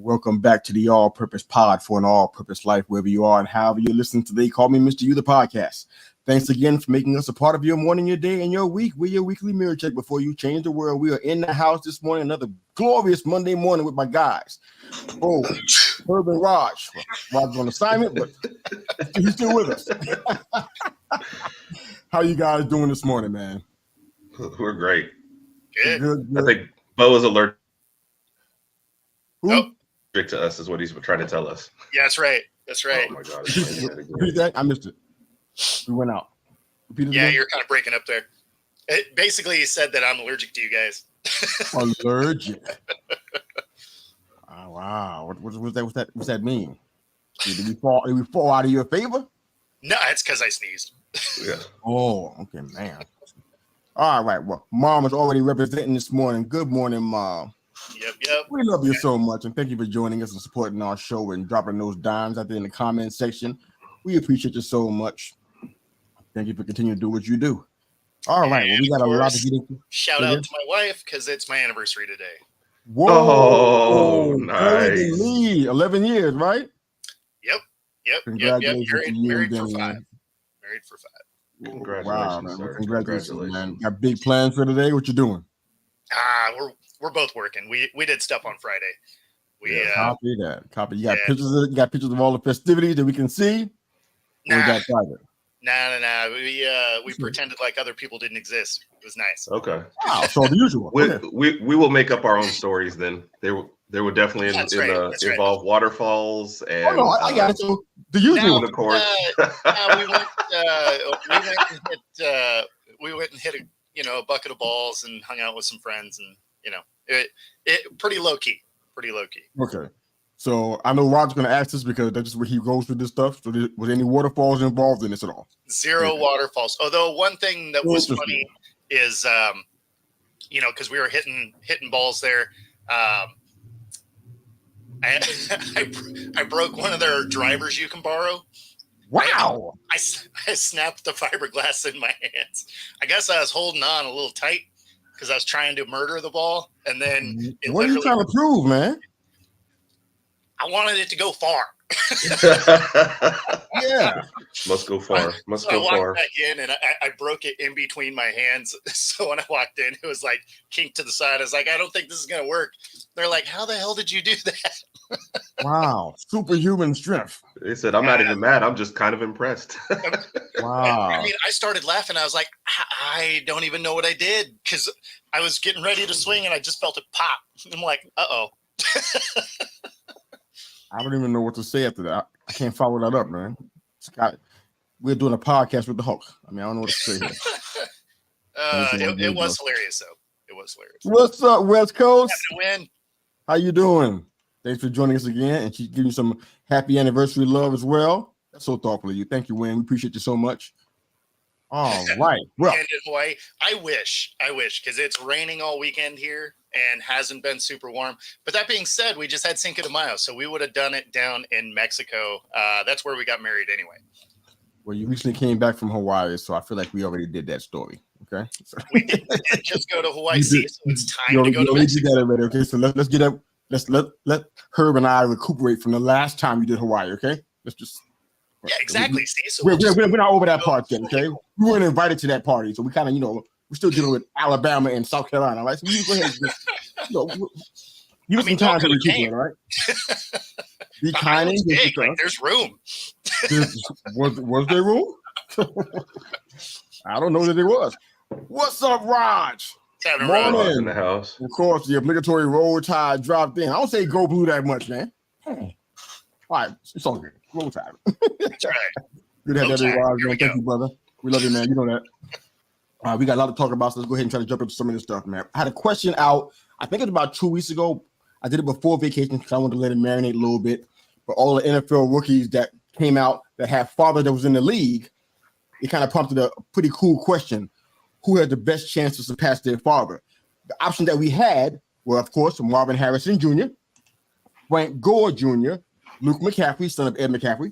Welcome back to the All Purpose Pod for an All Purpose Life, wherever you are and however you're listening today. Call me Mr. You, the podcast. Thanks again for making us a part of your morning, your day, and your week. We're your weekly mirror check before you change the world. We are in the house this morning, another glorious Monday morning with my guys. Oh, Herb and Raj. Well, Raj's on assignment, but he's still with us. How you guys doing this morning, man? We're great. Good. I think Bo is allergic Who? to us, is what he's trying to tell us. Yeah, that's right. Oh my God! Repeat that? I missed it. We went out. Repeat it Yeah, again? you're kind of breaking up there. Basically, he said that I'm allergic to you guys. Allergic. Oh, wow. What's that mean? Did we fall out of your favor? No, it's because I sneezed. Yeah. Oh, okay, man. All right. Well, Mom is already representing this morning. Good morning, Mom. Yep. We love you so much, and thank you for joining us and supporting our show and dropping those dimes out there in the comment section. We appreciate you so much. Thank you for continuing to do what you do. All right. Well, we got a lot to get into. Shout out to my wife because it's my anniversary today. Whoa. Oh, nice. 11 years, right? Yep. Congratulations to you Married and for then, 5. Married for 5. Congratulations, wow, man. sir. Congratulations, man. Got big plans for today? What you doing? We're both working. We did stuff on Friday. Copy that. Copy. You got pictures of all the festivities that we can see. Nah. Or is that private? Nah. We pretended like other people didn't exist. It was nice. Okay. Wow, so the usual. We will make up our own stories then. There will definitely involve waterfalls and. Oh no, I got it. So the usual, of course. We went and hit a bucket of balls and hung out with some friends, and it pretty low key. Okay. So I know Rod's going to ask this because that's just where he goes with this stuff. So was any waterfalls involved in this at all? Zero waterfalls. Although one thing that was funny is, because we were hitting balls there. I broke one of their drivers you can borrow. Wow. I snapped the fiberglass in my hands. I guess I was holding on a little tight because I was trying to murder the ball. And then what are you trying to prove, man? I wanted it to go far. Yeah. Must go far. I walked back in and I broke it in between my hands. So when I walked in, it was like kinked to the side. I was like, I don't think this is going to work. They're like, how the hell did you do that? Wow. Superhuman strength. They said, I'm not even mad. I'm just kind of impressed. Wow. I started laughing. I was like, I don't even know what I did because I was getting ready to swing and I just felt it pop. I'm like, uh-oh. I don't even know what to say after that. I can't follow that up, man. Scott, we're doing a podcast with the Hulk. I don't know what to say here. It was hilarious, though. It was hilarious. What's up, West Coast? Having a win. How you doing? Thanks for joining us again, and she's giving you some happy anniversary love as well. That's so thoughtful of you. Thank you, Wayne. We appreciate you so much. All right. Well, and in Hawaii, I wish, because it's raining all weekend here and hasn't been super warm. But that being said, we just had Cinco de Mayo, so we would have done it down in Mexico. That's where we got married anyway. Well, you recently came back from Hawaii, so I feel like we already did that story. Okay. We did just go to Hawaii, so it's time to go to Mexico. Did that already, okay, so let's get up. Let Herb and I recuperate from the last time you did Hawaii. Okay. Let's just. Yeah, exactly. So we're not over that part yet, okay? We weren't invited to that party, so we kind of, we're still dealing with Alabama and South Carolina, right? So you go ahead and give us some time to recuperate, all right? Be kind and there's room. Was there room? I don't know that there was. What's up, Raj? Morning in the house. Of course, the obligatory roll tide dropped in. I don't say go blue that much, man. All right, it's all good. Roll tide. That's right. Good to have that, Raj, man. Thank you, brother. We love you, man. You know that. We got a lot to talk about, so let's go ahead and try to jump into some of this stuff, man. I had a question out. I think it was about 2 weeks ago. I did it before vacation because I wanted to let it marinate a little bit. But all the NFL rookies that came out that had father that was in the league, it kind of prompted a pretty cool question. Who had the best chance to surpass their father? The option that we had were, of course, Marvin Harrison Jr., Frank Gore Jr., Luke McCaffrey, son of Ed McCaffrey,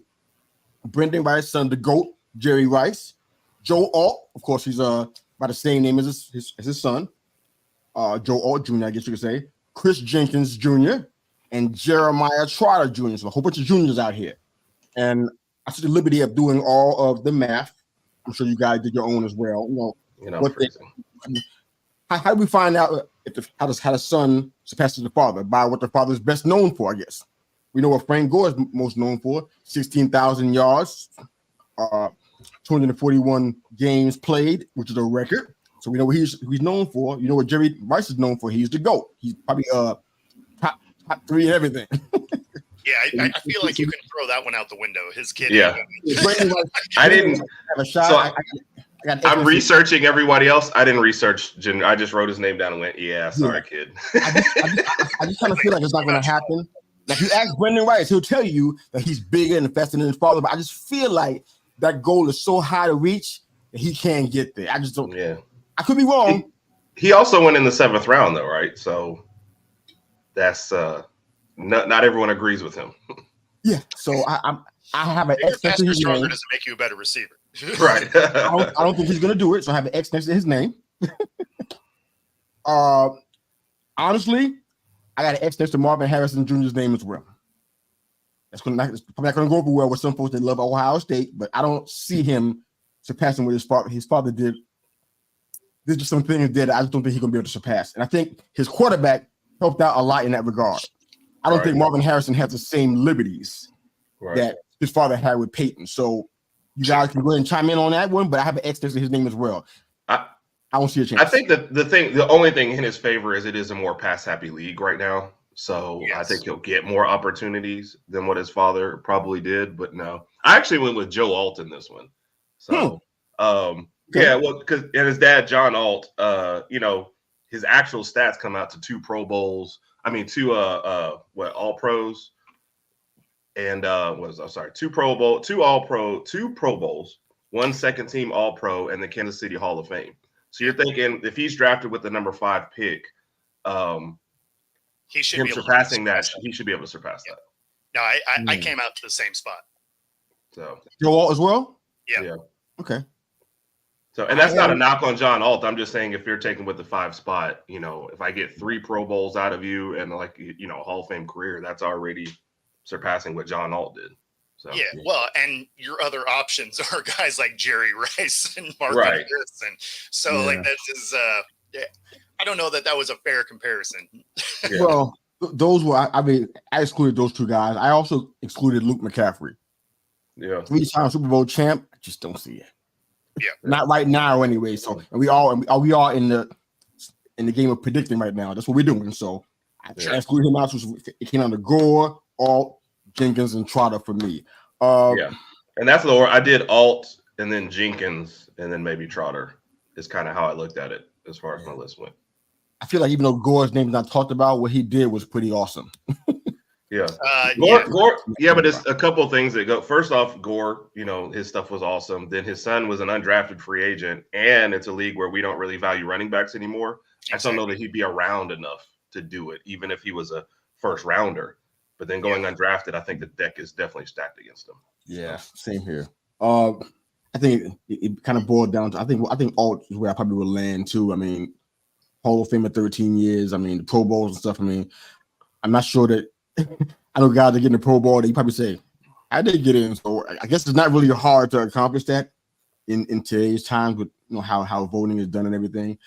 Brendan Rice, son of the GOAT, Jerry Rice, Joe Alt, of course, he's by the same name as his son, Joe Alt Jr., I guess you could say, Chris Jenkins Jr., and Jeremiah Trotter Jr. So a whole bunch of juniors out here. And I took the liberty of doing all of the math. I'm sure you guys did your own as well. How do we find out how the son surpasses the father? By what the father is best known for, I guess. We know what Frank Gore is most known for: 16,000 yards, 241 games played, which is a record. So we know what he's known for. You know what Jerry Rice is known for. He's the GOAT. He's probably top 3 in everything. Yeah, I feel like you can throw that one out the window. His kid. Yeah. I didn't have a shot. So I'm researching everybody else. I didn't research Jim. I just wrote his name down and went, yeah, sorry, kid. I just kind of feel like it's not going to happen. Like you ask Brendan Rice, he'll tell you that he's bigger and faster than his father, but I just feel like that goal is so high to reach that he can't get there. I just don't. Yeah. I could be wrong. He also went in the 7th round, though, right? So that's not everyone agrees with him. Yeah. So I have an X next to his name. Doesn't make you a better receiver. Right. I don't think he's gonna do it. So I have an X next to his name. Honestly, I got an X next to Marvin Harrison Jr.'s name as well. It's probably not going to go over well with some folks that love Ohio State, but I don't see him surpassing what his father did. There's just some things that I just don't think he's going to be able to surpass. And I think his quarterback helped out a lot in that regard. I don't think Marvin Harrison has the same liberties that his father had with Peyton. So you guys can go ahead and chime in on that one, but I have an X next to his name as well. I don't see a chance. I think that the only thing in his favor is it is a more pass-happy league right now. So I think he'll get more opportunities than what his father probably did. But no, I actually went with Joe Alt in this one. So, yeah, well, because his dad, John Alt, his actual stats come out to 2 Pro Bowls. I mean, 2 All Pros, and 2 Pro Bowl, 2 All Pro, 2 Pro Bowls, 1 second team All Pro, and the Kansas City Hall of Fame. So you're thinking if he's drafted with the number 5 pick, he should be surpassing that. He should be able to surpass that. No, I came out to the same spot. So Joe Alt as well. Yeah. Okay. So, and that's not a knock on John Alt. I'm just saying if you're taking with the 5 spot, if I get 3 Pro Bowls out of you and Hall of Fame career, that's already surpassing what John Alt did. So yeah, well, and your other options are guys like Jerry Rice and Marvin Harrison. So that is I don't know that was a fair comparison. Yeah. Well, those were I excluded those 2 guys. I also excluded Luke McCaffrey. Yeah. 3-time Super Bowl champ. I just don't see it. Yeah. Not right now anyway. So and we are in the game of predicting right now. That's what we're doing. So I excluded him out. So it came down to Gore, Alt, Jenkins, and Trotter for me. And that's the order. I did Alt and then Jenkins and then maybe Trotter is kind of how I looked at it as far as my list went. I feel like even though Gore's name is not talked about, what he did was pretty awesome. Yeah. Gore, but there's a couple of things that go. First off, Gore, his stuff was awesome. Then his son was an undrafted free agent, and it's a league where we don't really value running backs anymore. I just don't know that he'd be around enough to do it, even if he was a first rounder. But then going undrafted, I think the deck is definitely stacked against him. Yeah, same here. I think it kind of boiled down to I think Alt is where I probably would land too. I mean, Hall of Fame at 13 years. I mean, the Pro Bowls and stuff. I mean, I'm not sure that I know guys that get in the Pro Bowl, they probably say, I did get in. So I guess it's not really hard to accomplish that in today's times with how voting is done and everything.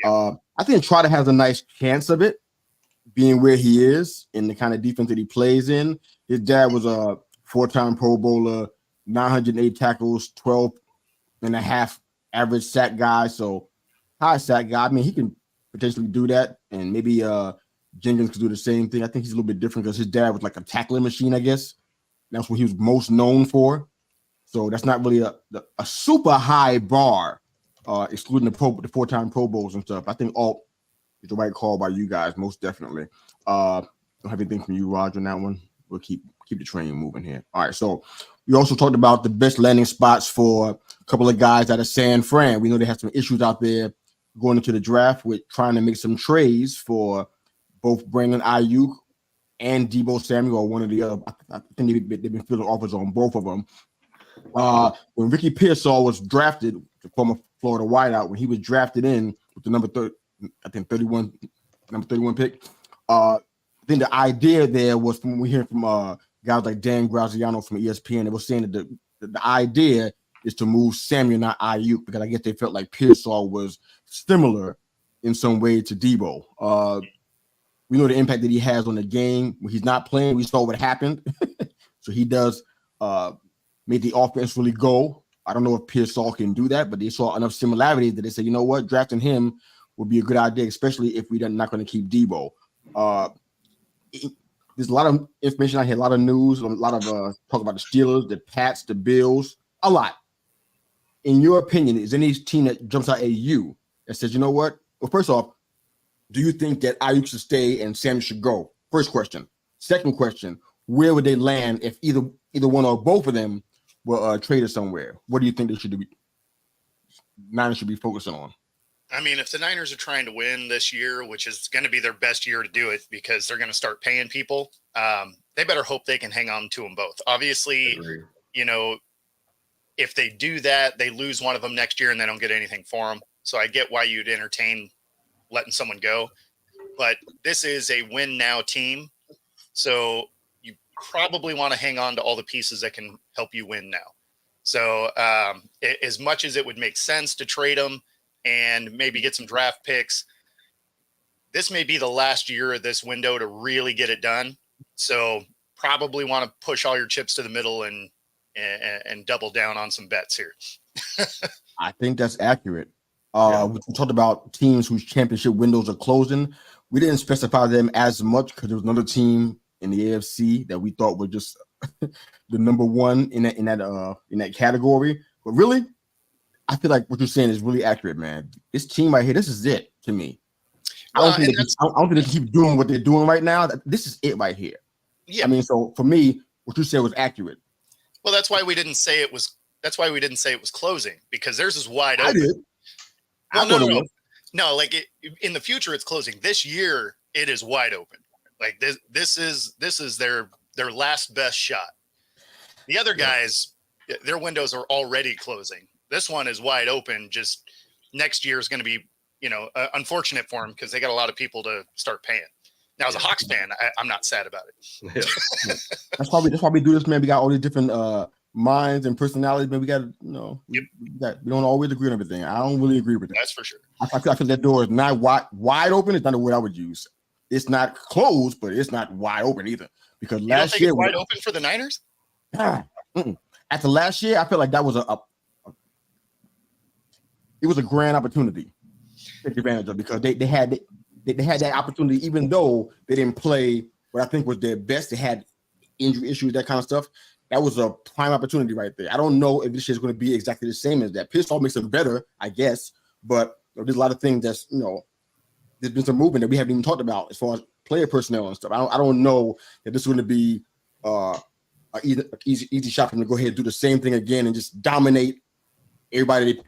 Yeah. I think Trotter has a nice chance of it, being where he is and the kind of defense that he plays in. His dad was a 4-time Pro Bowler, 908 tackles, 12.5 average sack guy. So high sack guy. I mean, he can potentially do that. And maybe Jenkins could do the same thing. I think he's a little bit different because his dad was like a tackling machine, I guess. That's what he was most known for. So that's not really a super high bar, excluding the 4-time Pro Bowls and stuff. I think Alt is the right call by you guys, most definitely. Don't have anything from you, Roger, on that one. We'll keep the train moving here. All right, so we also talked about the best landing spots for a couple of guys out of San Fran. We know they have some issues out there going into the draft with trying to make some trades for both Brandon Ayuk and Deebo Samuel, or one or the other. I think they've been filling offers on both of them. When Ricky Pearsall was drafted, the former Florida wideout, when he was drafted in with the number 31 pick, think the idea there was from we hear from guys like Dan Graziano from ESPN. They were saying that the idea is to move Samuel, not Ayuk, because I guess they felt like Pearsall was similar in some way to Debo. We know the impact that he has on the game. When he's not playing, we saw what happened. So he does make the offense really go. I don't know if Pearsall can do that, but they saw enough similarities that they said, you know what, drafting him would be a good idea, especially if we're not going to keep Debo. There's a lot of information out here, a lot of news, a lot of talk about the Steelers, the Pats, the Bills, a lot. In your opinion, is any team that jumps out at you that says, you know what? Well, first off, do you think that Ayuk should stay and Sam should go? First question. Second question, where would they land if either one or both of them were traded somewhere? What do you think they should be? Niners should be focusing on. I mean, if the Niners are trying to win this year, which is going to be their best year to do it because they're going to start paying people, they better hope they can hang on to them both. Obviously, you know, if they do that, they lose one of them next year and they don't get anything for them. So I get why you'd entertain letting someone go. But this is a win now team. So you probably want to hang on to all the pieces that can help you win now. So as much as it would make sense to trade them and maybe get some draft picks, this may be the last year of this window to really get it done. So probably want to push all your chips to the middle and double down on some bets here. I think that's accurate. We talked about teams whose championship windows are closing. We didn't specify them as much because there was another team in the AFC that we thought were just the number one in that category. But really, I feel like what you're saying is really accurate, man. This team right here, this is it to me. I don't think they keep doing what they're doing right now. This is it right here. Yeah. I mean, so for me, what you said was accurate. Well, that's why we didn't say it was. That's why we didn't say it was closing, because theirs is wide open. I did. No, like in the future, it's closing. This year, it is wide open. Like this is their last best shot. The other guys, their windows are already closing. This one is wide open. Just next year is going to be, unfortunate for them because they got a lot of people to start paying. Now, as a Hawks fan, I'm not sad about it. Yeah. That's why we do this, man. We got all these different minds and personalities, man. We got, we don't always agree on everything. I don't really agree with that. That's for sure. I feel that door is not wide open. It's not the word I would use. It's not closed, but it's not wide open either. Because last year, it's wide open for the Niners. After last year, I feel like that was it was a grand opportunity to take advantage of, because they had that opportunity, even though they didn't play what I think was their best. They had injury issues, that kind of stuff. That was a prime opportunity right there. I don't know if this year is going to be exactly the same as that. Pearsall makes it better, I guess, but there's a lot of things that's, there's been some movement that we haven't even talked about as far as player personnel and stuff. I don't know that this is going to be an easy shot for them to go ahead and do the same thing again and just dominate everybody,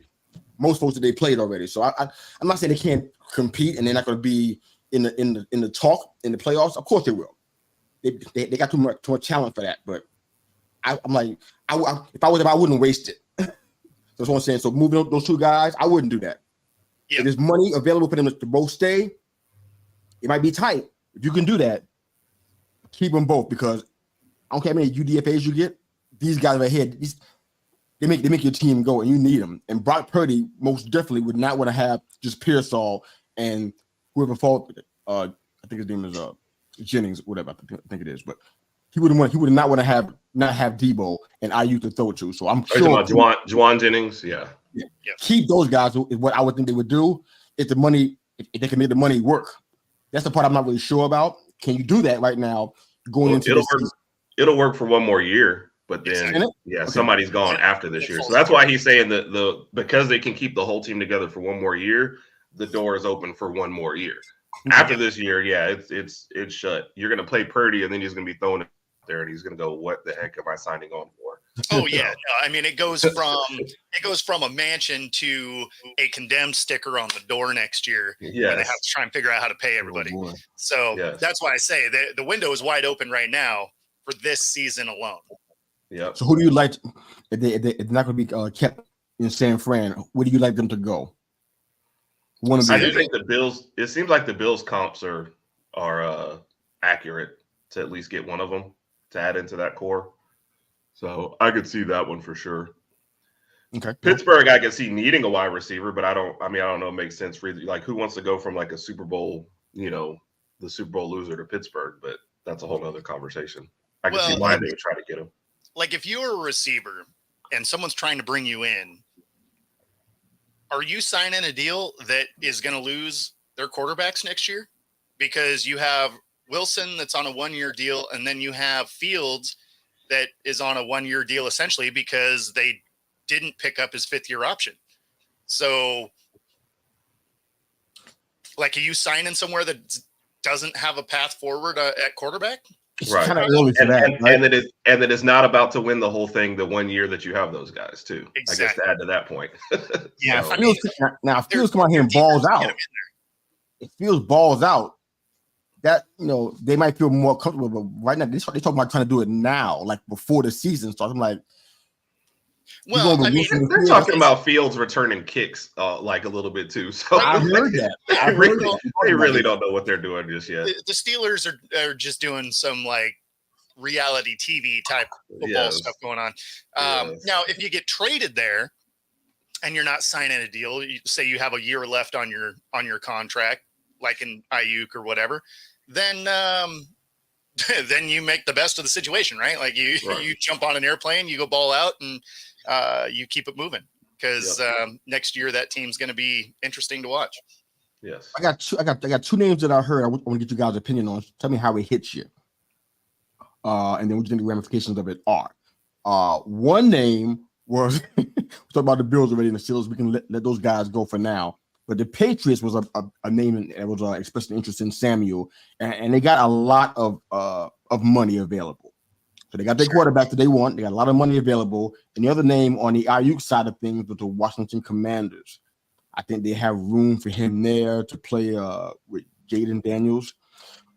most folks that they played already. So I'm not saying they can't compete and they're not going to be in the talk in the playoffs. Of course they will. They got too much talent for that. But I'm like, if I wouldn't waste it. That's what I'm saying. So moving those two guys, I wouldn't do that. If there's money available for them to both stay, it might be tight. If you can do that, keep them both, because I don't care how many UDFAs you get. These guys right here, they make your team go, and you need them. And Brock Purdy most definitely would not want to have just Pearsall and whoever fought. I think his name is Jennings, whatever I think it is, but he would not want to not have Debo and IU to throw to. So I'm sure Juwan Jennings, yeah. Keep those guys is what I would think they would do. If the money, if they can make the money work. That's the part I'm not really sure about. Can you do that right now going into this season? It'll work for one more year, but then somebody's gone after this year. So that's why he's saying that because they can keep the whole team together for one more year, the door is open for one more year. After this year, it's shut. You're gonna play Purdy, and then he's gonna be thrown out there, and he's gonna go, "What the heck am I signing on for?" Oh yeah, no, I mean it goes from a mansion to a condemned sticker on the door next year. Yeah, they have to try and figure out how to pay everybody. That's why I say the window is wide open right now for this season alone. Yeah. So who do you like if they're not going to be kept in San Fran? Where do you like them to go? I do think the Bills. It seems like the Bills comps are accurate to at least get one of them to add into that core. So I could see that one for sure. Okay. Pittsburgh, I can see needing a wide receiver, but I don't know. It makes sense for either. Like, who wants to go from like a Super Bowl, the Super Bowl loser to Pittsburgh? But that's a whole other conversation. I can see why they would try to get him. Like, if you're a receiver and someone's trying to bring you in, are you signing a deal that is going to lose their quarterbacks next year? Because you have Wilson that's on a 1-year deal, and then you have Fields that is on a 1-year deal essentially because they didn't pick up his 5th-year option. So, like, are you signing somewhere that doesn't have a path forward at quarterback? It's right. kind of early for that, and that is not about to win the whole thing the 1 year that you have those guys too. Exactly. I guess to add to that point. Yeah. So, now Fields come out here and balls out. If Fields balls out, that they might feel more comfortable. But right now, they talking about trying to do it now, like before the season starts. I'm like, well, I mean, they're talking about Fields returning kicks like a little bit too. So I heard that. They really don't know what they're doing just yet. The Steelers are just doing some like reality TV type football stuff going on. Now, if you get traded there and you're not signing a deal, you say you have a year left on your contract, like in Ayuk or whatever, then then you make the best of the situation, right? Like you jump on an airplane, you go ball out, and you keep it moving because next year that team's going to be interesting to watch. Yes, I got two names that I heard. I want to get you guys' opinion on. Tell me how it hits you, and then what you think the ramifications of it are. One name was we talked about the Bills already in the Steelers. We can let those guys go for now. But the Patriots was a name that was expressing interest in Samuel, and they got a lot of money available. So they got their quarterback that they want. They got a lot of money available. And the other name on the Ayuk side of things was the Washington Commanders. I think they have room for him there to play with Jaden Daniels.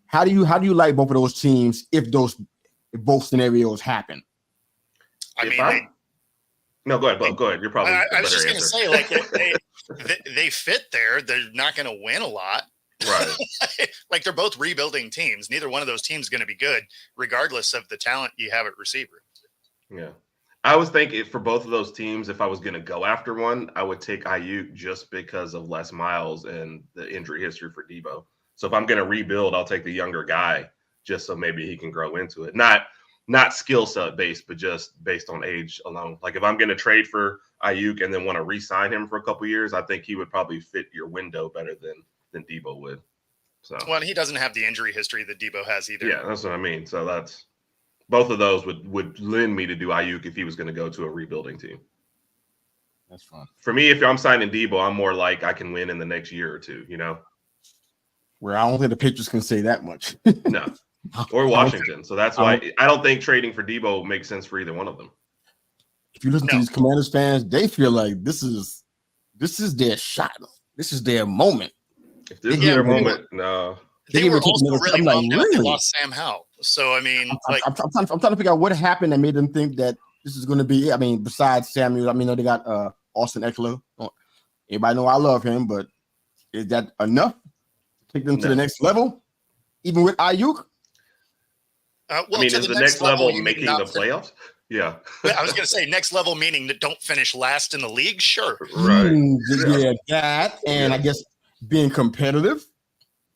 How do you like both of those teams if both scenarios happen? No, go ahead. Go ahead. You're probably. I was just going to say, like, they fit there. They're not going to win a lot. Right. Like, they're both rebuilding teams. Neither one of those teams is going to be good, regardless of the talent you have at receiver. Yeah. I was thinking for both of those teams, if I was going to go after one, I would take Ayuk just because of Les Miles and the injury history for Debo. So if I'm going to rebuild, I'll take the younger guy just so maybe he can grow into it. Not skill set based, but just based on age alone. Like if I'm going to trade for Ayuk and then want to re-sign him for a couple years, I think he would probably fit your window better than Debo would. So well, he doesn't have the injury history that Debo has either. Yeah, that's what I mean. So that's both of those would lend me to do Ayuk if he was going to go to a rebuilding team. That's fine. For me, if I'm signing Debo, I'm more like I can win in the next year or two, Where I don't think the Patriots can say that much. No. Or Washington. So that's why I don't think trading for Debo makes sense for either one of them. If you listen to these Commanders fans, they feel like this is their shot. This is their moment. If this is their moment, no. They were also really bummed out they lost Sam Howell. So, I mean, I'm trying to figure out what happened that made them think that this is going to be, besides Samuel, they got Austin Eckler. Everybody know I love him, but is that enough to take them to the next level? Even with Ayuk? Is the next level making the playoffs? Yeah. I was going to say next level meaning that don't finish last in the league. Sure. Right. Yeah, that. And I guess being competitive.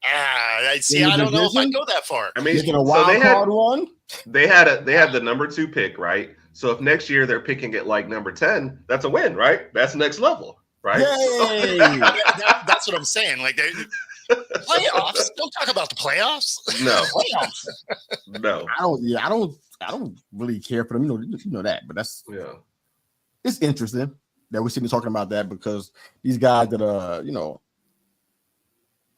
I don't know if I go that far. Making a wild card one. They had the number 2 pick, right? So if next year they're picking it like number 10, that's a win, right? That's next level, right? Yay! That's what I'm saying. Like playoffs. Don't talk about the playoffs. No. Playoffs. No. I don't really care for them. You know that, but that's it's interesting that we're sitting talking about that because these guys that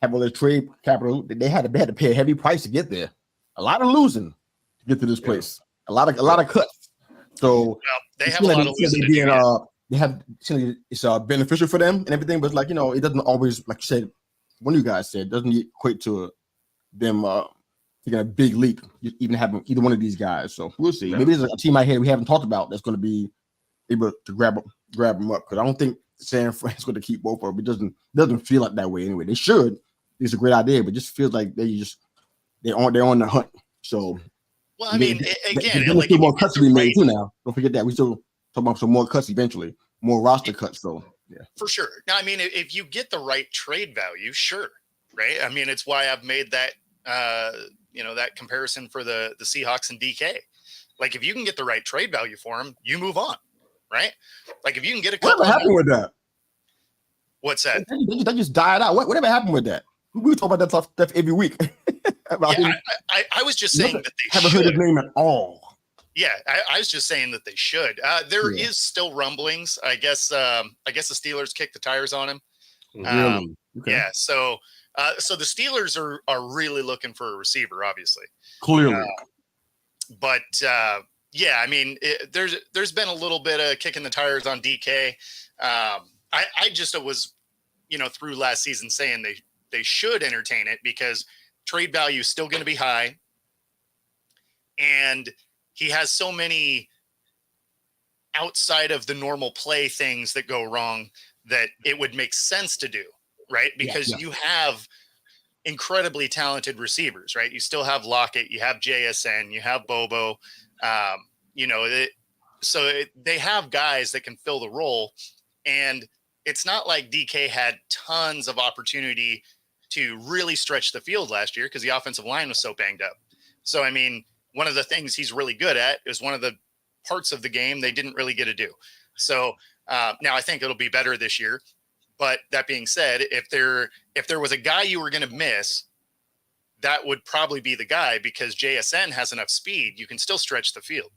have all their trade capital, they had to pay a heavy price to get there. A lot of losing to get to this place. A lot of cuts. So they have a lot of losing to do. They have it's beneficial for them and everything, but it doesn't always, like you said, one of you guys said, doesn't equate to them taking a big leap, even having either one of these guys. So we'll see. Maybe there's a team out here we haven't talked about that's going to be able to grab them up because I don't think San Fran's going to keep both of them. It doesn't feel like that way anyway. They should. It's a great idea, but it just feels like they just they're on the hunt. So, well, I mean, again, there's still more cuts to be made too. Now, don't forget that we still talking about some more cuts eventually, more roster cuts. So, yeah, for sure. Now, I mean, if you get the right trade value, sure, right? I mean, it's why I've made that that comparison for the Seahawks and DK. Like, if you can get the right trade value for him, you move on, right? Like, if you can get a couple. What happened with that? What's that? That just died out. Whatever happened with that? We talk about that stuff every week. I was just saying that they haven't heard his name at all. Yeah, I was just saying that they should. There is still rumblings. I guess the Steelers kicked the tires on him. Really? Okay. Yeah. So the Steelers are really looking for a receiver, obviously. Clearly. But yeah, I mean, there's been a little bit of kicking the tires on DK. I just was, through last season saying they should entertain it because trade value is still going to be high. And he has so many outside of the normal play things that go wrong that it would make sense to do, right? Because you have incredibly talented receivers, right? You still have Lockett, you have JSN, you have Bobo, they have guys that can fill the role. And it's not like DK had tons of opportunity to really stretch the field last year because the offensive line was so banged up. So, I mean, one of the things he's really good at is one of the parts of the game they didn't really get to do. So now I think it'll be better this year. But that being said, if there was a guy you were going to miss, that would probably be the guy because JSN has enough speed. You can still stretch the field.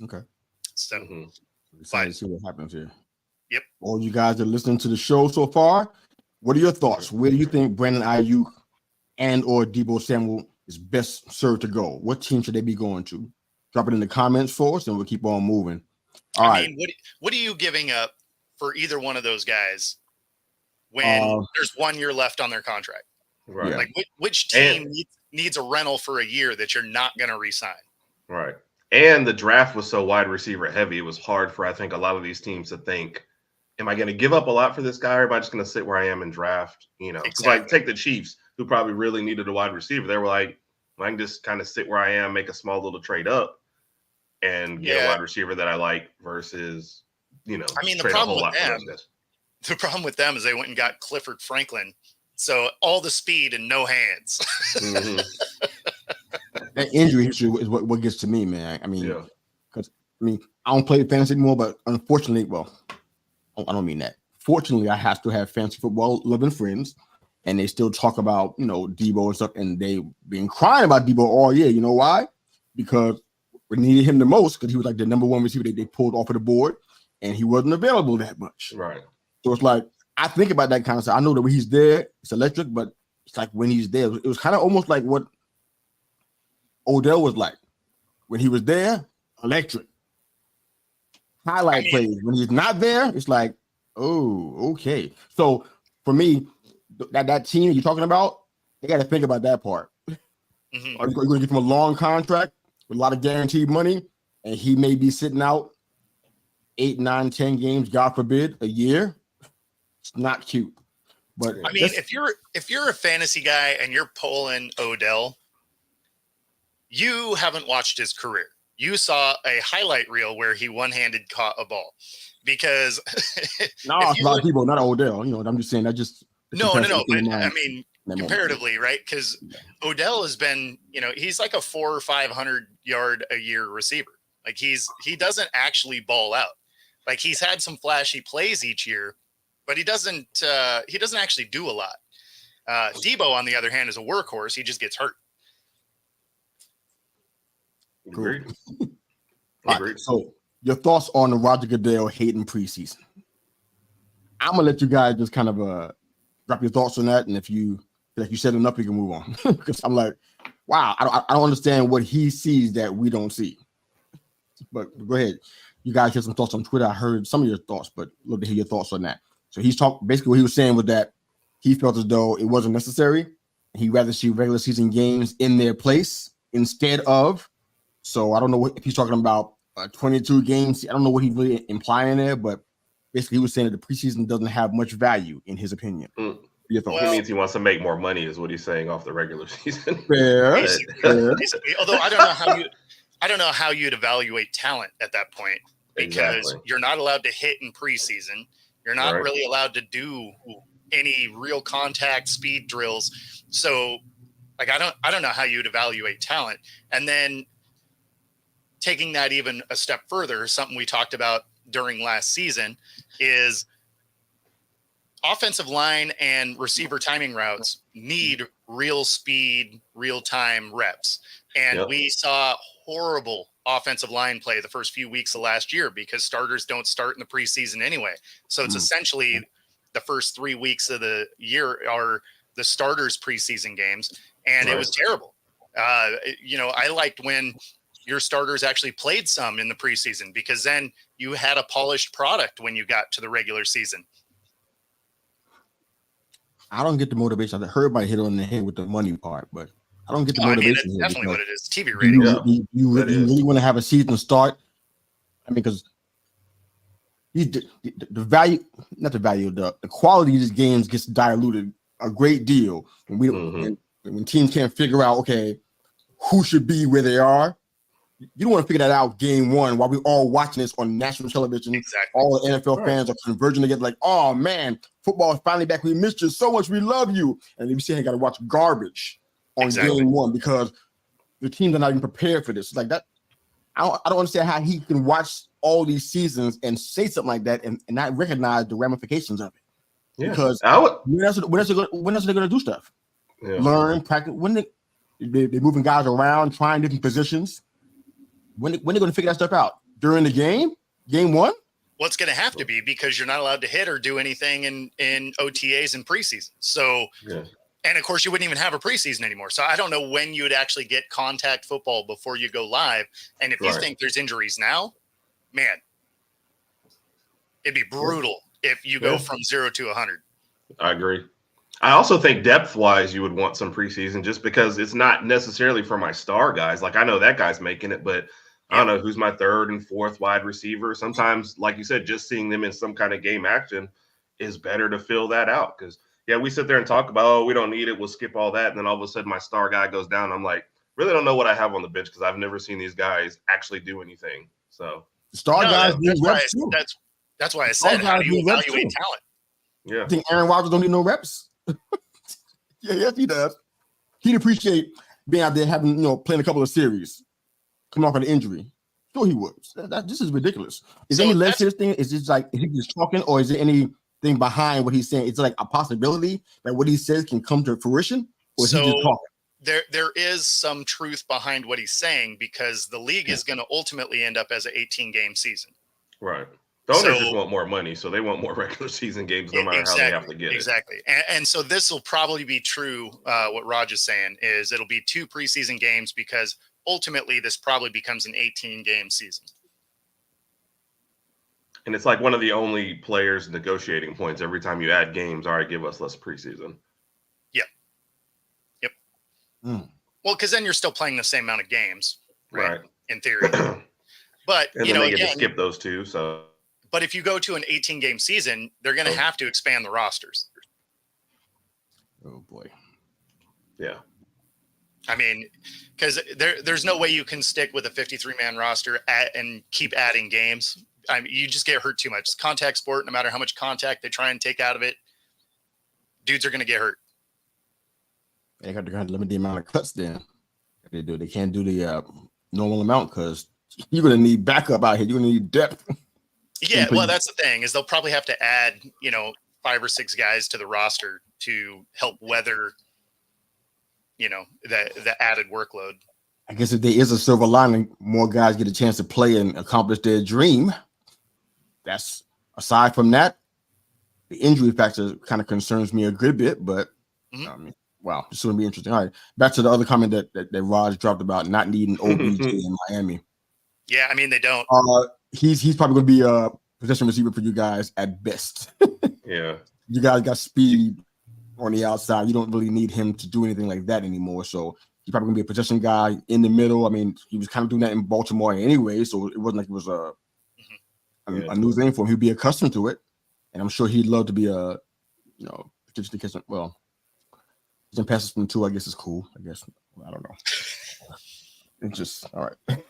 Okay. So excited to see what happens here. Yep. All you guys that are listening to the show so far, what are your thoughts? Where do you think Brandon Ayuk and or Deebo Samuel is best served to go? What team should they be going to? Drop it in the comments for us, and we'll keep on moving. All right. What are you giving up for either one of those guys when there's 1 year left on their contract? Right. Like which team needs a rental for a year that you're not going to re-sign? Right. And the draft was so wide receiver heavy, it was hard for, I think, a lot of these teams to think, am I going to give up a lot for this guy, or am I just going to sit where I am and draft? Exactly. Like take the Chiefs, who probably really needed a wide receiver. They were like, I can just kind of sit where I am, make a small little trade up, and get a wide receiver that I like versus, the problem with them is they went and got Clifford Franklin. So all the speed and no hands. Mm-hmm. That injury issue is what gets to me, man. I mean, because I don't play fantasy anymore, but unfortunately, I don't mean that. Fortunately, I have to have fantasy football loving friends, and they still talk about Deebo and stuff, and they been crying about Deebo all year. You know why? Because we needed him the most because he was like the number one receiver they pulled off of the board, and he wasn't available that much. Right. So it's like I think about that kind of stuff. I know that when he's there, it's electric, but it's like when he's there, it was kind of almost like what Odell was like when he was there, electric. Highlight plays. When he's not there, it's like, oh, okay. So for me, that team you're talking about, they got to think about that part. Mm-hmm. Are you going to give him a long contract with a lot of guaranteed money, and he may be sitting out 8, 9, 10 games, God forbid, a year? It's not cute. But I mean, if you're a fantasy guy and you're pulling Odell, you haven't watched his career. You saw a highlight reel where he one-handed caught a ball because no, it's a lot of people, not Odell. I'm just saying that just no. But I mean, comparatively, right? Because Odell has been, he's like a 400 or 500 yard a year receiver. Like he doesn't actually ball out. Like he's had some flashy plays each year, but he doesn't actually do a lot. Deebo, on the other hand, is a workhorse. He just gets hurt. Agreed. Right, so your thoughts on the Roger Goodell hating preseason? I'm gonna let you guys just kind of drop your thoughts on that, and if you feel like you said enough, you can move on. Because I'm like, wow, I don't understand what he sees that we don't see. But go ahead, you guys have some thoughts on Twitter. I heard some of your thoughts, but love to hear your thoughts on that. So basically what he was saying was that he felt as though it wasn't necessary. He'd rather see regular season games in their place instead of. So I don't know if he's talking about 22 games. I don't know what he's really implying there, but basically he was saying that the preseason doesn't have much value in his opinion. Your thoughts? He means he wants to make more money, is what he's saying off the regular season. Fair. Basically, although I don't know how you'd evaluate talent at that point, because you're not allowed to hit in preseason. You're not really allowed to do any real contact speed drills. So, like, I don't know how you'd evaluate talent. And then taking that even a step further, something we talked about during last season is offensive line and receiver timing routes need real speed, real time reps. And we saw horrible offensive line play the first few weeks of last year because starters don't start in the preseason anyway. So it's essentially the first 3 weeks of the year are the starters preseason games. And it was terrible. I liked when your starters actually played some in the preseason, because then you had a polished product when you got to the regular season. I don't get the motivation. I heard my hit on the head with the money part, but I don't get the motivation. I mean, it's definitely what it is. TV rating. You really want to have a season start? I mean, because the value, not the value, the quality of these games gets diluted a great deal when when teams can't figure out, okay, who should be where they are. You don't want to figure that out game one while we're all watching this on national television. Exactly. All the NFL fans are converging together like, oh, man, football is finally back. We missed you so much. We love you. And you see, you got to watch garbage on game one because the teams are not even prepared for this. Like that, I don't understand how he can watch all these seasons and say something like that and not recognize the ramifications of it. Yeah. Because when else are they going to do stuff? Yeah. Learn, practice. When they're moving guys around, trying different positions. When they're going to figure that stuff out? During the game one? Well, it's going to have to be, because you're not allowed to hit or do anything in OTAs and preseason. So, and of course, you wouldn't even have a preseason anymore. So I don't know when you would actually get contact football before you go live. And if you think there's injuries now, man, it'd be brutal if you go from 0 to 100. I agree. I also think depth-wise, you would want some preseason, just because it's not necessarily for my star guys. Like, I know that guy's making it, but I don't know who's my third and fourth wide receiver. Sometimes, like you said, just seeing them in some kind of game action is better to fill that out. Because, we sit there and talk about, oh, we don't need it, we'll skip all that. And then all of a sudden my star guy goes down. I'm like, really don't know what I have on the bench, because I've never seen these guys actually do anything. So guys that's why I said, how do you evaluate talent? Yeah. I think Aaron Rodgers don't need no reps. Yes, he does. He'd appreciate being out there having, playing a couple of series, coming off an injury. Sure, he would. This is ridiculous. Is there any legs to this thing? Is it like, is he just talking, or is there anything behind what he's saying? Is it like a possibility that what he says can come to fruition, or is he just talking? There is some truth behind what he's saying, because the league is going to ultimately end up as an 18-game season. Right. The owners just want more money, so they want more regular season games no matter how they have to get it. Exactly. And so this will probably be true, what Raj is saying, is it'll be 2 preseason games, because ultimately this probably becomes an 18-game season. And it's like one of the only players' negotiating points. Every time you add games, all right, give us less preseason. Yep. Well, because then you're still playing the same amount of games, right? In theory. But, and then they get to skip those 2, so... But if you go to an 18-game season, they're going to have to expand the rosters. Oh, boy. Yeah. I mean, because there's no way you can stick with a 53-man roster and keep adding games. I mean, you just get hurt too much. It's contact sport. No matter how much contact they try and take out of it, dudes are going to get hurt. They got to limit the amount of cuts then. They do. They can't do the normal amount, because you're going to need backup out here. You're going to need depth. Yeah, well, that's the thing, is they'll probably have to add, 5 or 6 guys to the roster to help weather, the added workload. I guess if there is a silver lining, more guys get a chance to play and accomplish their dream. That's, aside from that, the injury factor kind of concerns me a good bit, but wow, this is going to be interesting. All right, back to the other comment that Raj dropped about not needing OBJ in Miami. Yeah, I mean, they don't. He's probably going to be a possession receiver for you guys at best. Yeah. You guys got speed on the outside. You don't really need him to do anything like that anymore. So he's probably going to be a possession guy in the middle. I mean, he was kind of doing that in Baltimore anyway, so it wasn't like it was a new thing for him. He'd be accustomed to it. And I'm sure he'd love to be a potentially catch some. Well, some passes from 2, I guess, is cool. I guess I don't know. It's just all right.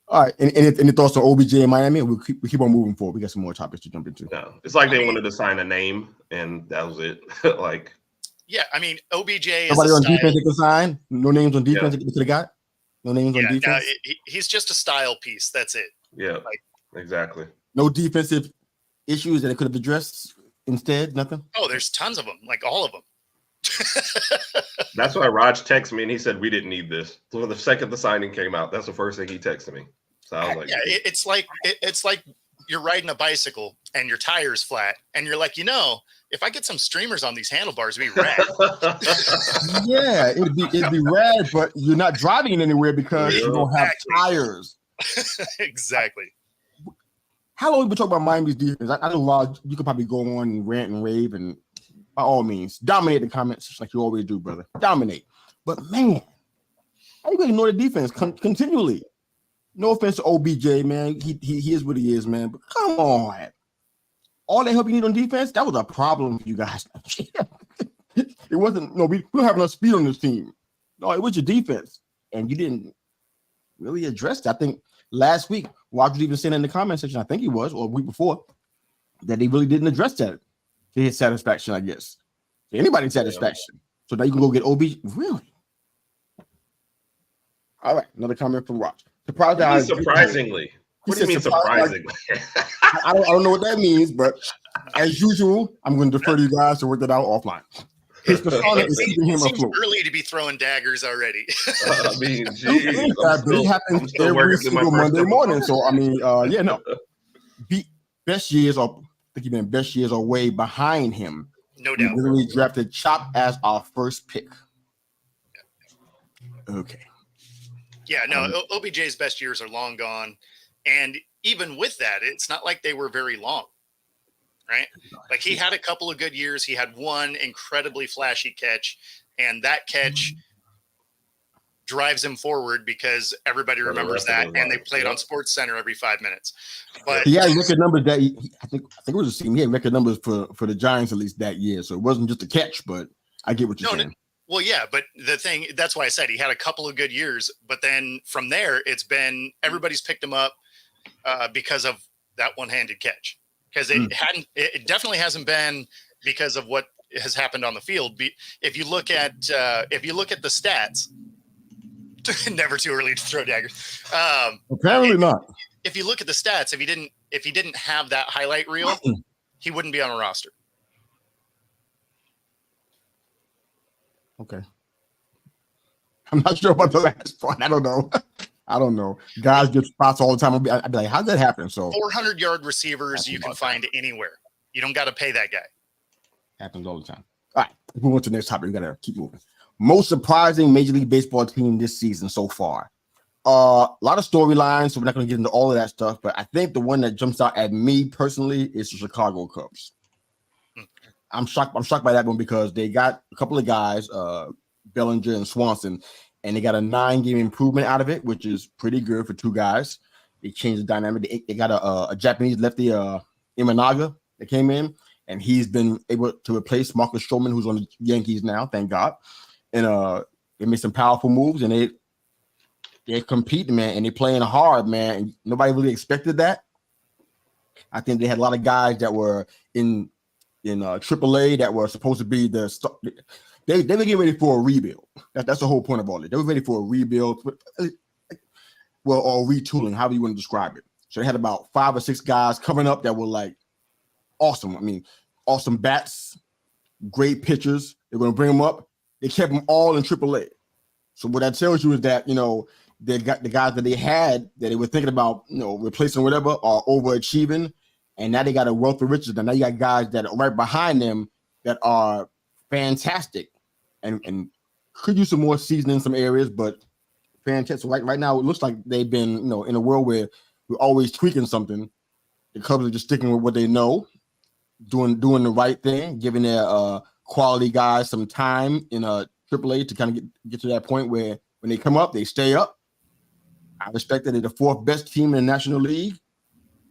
All right, and your thoughts on OBJ in Miami? We keep on moving forward. We got some more topics to jump into. No, it's like they wanted to sign a name, and that was it. Like, yeah, I mean, OBJ is nobody on defense they can sign. No names on defense they could have got. No names on defense. No, he's just a style piece. That's it. Yeah, exactly. No defensive issues that it could have addressed instead. Nothing. Oh, there's tons of them. Like all of them. That's why Raj texted me and he said we didn't need this. So the second the signing came out, that's the first thing he texted me. So I was like, yeah, it's like you're riding a bicycle and your tire's flat, and you're like, if I get some streamers on these handlebars, it'd be rad. Yeah, it'd be rad, but you're not driving it anywhere because you don't have tires. Exactly. How long have we been talking about Miami's defense? I know, Raj, you could probably go on and rant and rave, and by all means, dominate the comments like you always do, brother. Dominate. But man, how you gonna ignore the defense continually? No offense to OBJ, man. He is what he is, man. But come on. All that help you need on defense, that was a problem for you guys. It wasn't, we don't have enough speed on this team. No, it was your defense. And you didn't really address that. I think last week, Roger was even saying in the comment section, I think he was, or a week before, that they really didn't address that to his satisfaction, I guess. To anybody's satisfaction. So now you can go get OBJ. Really? All right, another comment from Roger. Surprisingly. What do you mean surprisingly? I don't know what that means, but as usual, I'm going to defer to you guys to work that out offline. His persona is keeping him afloat. Early to be throwing daggers already. I mean, geez, it happens every single Monday morning. So I mean, best years are way behind him. No doubt. We literally drafted Chop as our first pick. Okay. Yeah, no, OBJ's best years are long gone. And even with that, it's not like they were very long, right? Like he had a couple of good years. He had one incredibly flashy catch, and that catch drives him forward because everybody remembers that, and they played on Sports Center every 5 minutes. But he had record numbers that I think it was the same. He had record numbers for the Giants at least that year. So it wasn't just a catch, but I get what you're saying. Well, yeah, but the thing, that's why I said he had a couple of good years, but then from there, it's been everybody's picked him up because of that one-handed catch. Because it definitely hasn't been because of what has happened on the field. If you look at the stats, never too early to throw daggers. Apparently not. If you look at the stats, if he didn't have that highlight reel, he wouldn't be on a roster. Okay. I'm not sure about the last part. I don't know. Guys get spots all the time. I'd be like, how'd that happen? So 400-yard receivers you can find anywhere. You don't got to pay that guy. Happens all the time. All right. Let's move on to the next topic. We got to keep moving. Most surprising Major League Baseball team this season so far. A lot of storylines, so we're not going to get into all of that stuff. But I think the one that jumps out at me personally is the Chicago Cubs. I'm shocked by that one because they got a couple of guys, Bellinger and Swanson, and they got a 9-game improvement out of it, which is pretty good for 2 guys. They changed the dynamic. They got a Japanese lefty, Imanaga, that came in, and he's been able to replace Marcus Stroman, who's on the Yankees now, thank God. And they made some powerful moves, and they're competing, man, and they're playing hard, man. And nobody really expected that. I think they had a lot of guys that were in AAA that were supposed to be they were getting ready for a rebuild. That's the whole point of all it. They were ready for a rebuild, or retooling, however you want to describe it. So they had about 5 or 6 guys coming up that were like awesome. I mean, awesome bats, great pitchers. They're going to bring them up. They kept them all in AAA. So what that tells you is that, they got the guys that they had that they were thinking about, replacing whatever, are overachieving. And now they got a wealth of riches. And now you got guys that are right behind them that are fantastic and could use some more seasoning in some areas, but fantastic. Right now, it looks like they've been, in a world where we're always tweaking something. The Cubs are just sticking with what they know, doing the right thing, giving their quality guys some time in AAA to kind of get to that point where when they come up, they stay up. I respect that they're the 4th best team in the National League.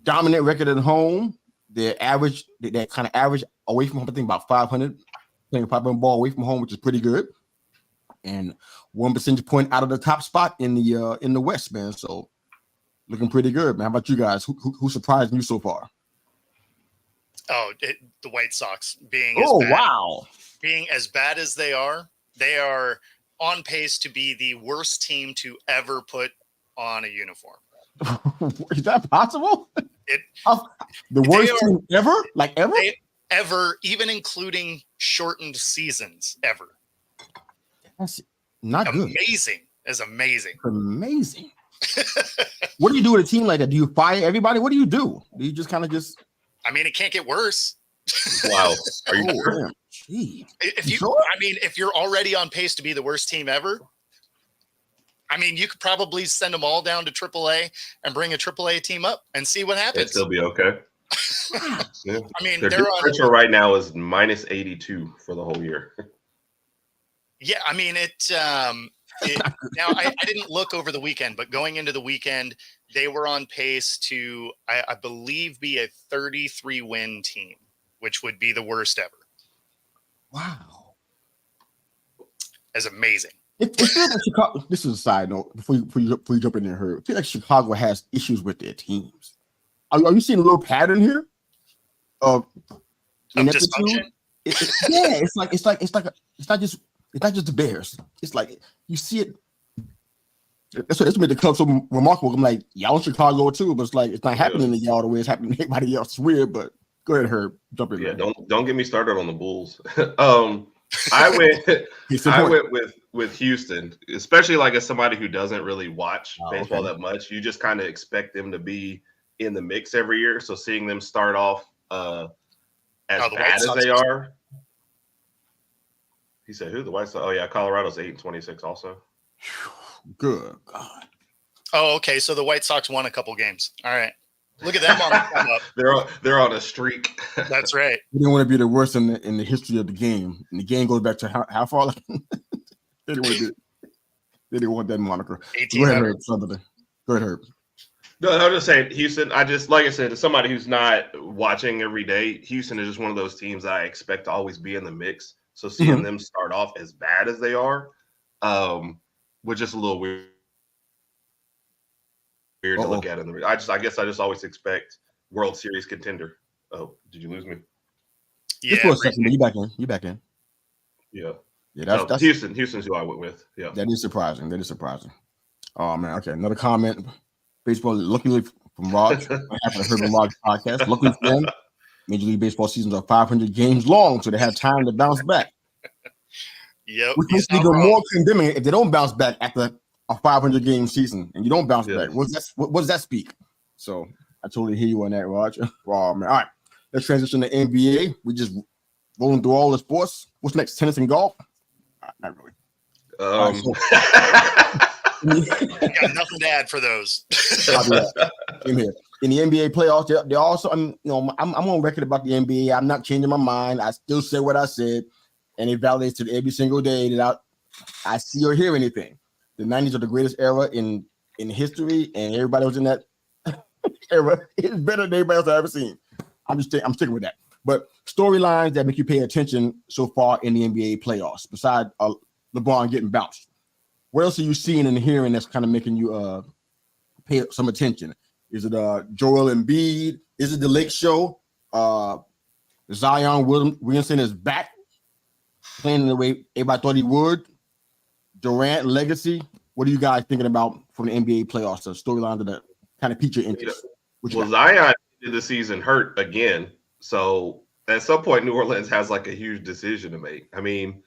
Dominant record at home. Their kind of average away from home. I think about 500, playing 500 ball away from home, which is pretty good. And 1 percentage point out of the top spot in the West, man. So looking pretty good, man. How about you guys? Who surprised you so far? Oh, the White Sox being being as bad as they are on pace to be the worst team to ever put on a uniform. Is that possible? The worst team ever? Like ever? Ever, even including shortened seasons ever. That's not amazing. Good. It's amazing. Amazing. What do you do with a team like that? Do you fire everybody? What do you do? Do you just kind of just? I mean, it can't get worse. Wow. Are you sure? If you're already on pace to be the worst team ever, I mean, you could probably send them all down to AAA and bring a AAA team up and see what happens. It'd still be okay. Yeah. I mean, their differential right now is minus 82 for the whole year. Yeah, I mean now I didn't look over the weekend, but going into the weekend, they were on pace to, I believe, be a 33-win team, which would be the worst ever. Wow. That's amazing. It feels like Chicago. This is a side note before you jump in there, Herb. It feels like Chicago has issues with their teams. Are you seeing a little pattern here of dysfunction? It's not just the Bears. It's like you see it. That's what made the Cubs so remarkable. I'm like, y'all in Chicago too, but it's like it's not happening to y'all the way it's happening to everybody else. It's weird, but go ahead, Herb. Jump in. Yeah, don't get me started on the Bulls. I went with Houston, especially like as somebody who doesn't really watch baseball that much. You just kind of expect them to be in the mix every year. So seeing them start off as bad as they are. He said, "Who the White Sox?" Oh yeah, Colorado's 8-26 also. Good God. Oh, okay. So the White Sox won a couple games. All right. Look at them on the come up. They're on a streak. That's right. We didn't want to be the worst in the history of the game. And the game goes back to how far? They didn't want that moniker. Go ahead, Herb. Go ahead, Herb. No, I was just saying, Houston. Like I said, as somebody who's not watching every day, Houston is just one of those teams I expect to always be in the mix. So seeing them start off as bad as they are, was just a little weird to look at. I guess I just always expect World Series contender. Oh, did you lose me? Yeah, just for a second, you back in. Yeah. Yeah, that's Houston. Houston's who I went with. Yeah, that is surprising. Oh man, okay. Another comment. Baseball, luckily from Raj, I happen to heard the Raj podcast. Luckily for them, Major League Baseball seasons are 500 games long, so they have time to bounce back. Yep. Which makes me even more condemning if they don't bounce back after a 500 game season and you don't bounce back. What does that speak? So I totally hear you on that, Raj. Wow, man. All right, let's transition to NBA. We just rolling through all the sports. What's next? Tennis and golf? Not really. Got nothing to add for those. Same here. In the NBA playoffs, they also, I'm on record about the NBA. I'm not changing my mind. I still say what I said, and it validates it every single day that I see or hear anything. The 90s are the greatest era in history, and everybody was in that era. It's better than anybody else I've ever seen. I'm sticking with that. But storylines that make you pay attention so far in the NBA playoffs, besides LeBron getting bounced. What else are you seeing and hearing that's kind of making you pay some attention? Is it Joel Embiid? Is it the Lake Show? Zion Williamson is back playing the way everybody thought he would. Durant legacy. What are you guys thinking about from the NBA playoffs? The storylines that kind of pique your interest. Well, Zion did the season hurt again, so at some point New Orleans has like a huge decision to make. I mean,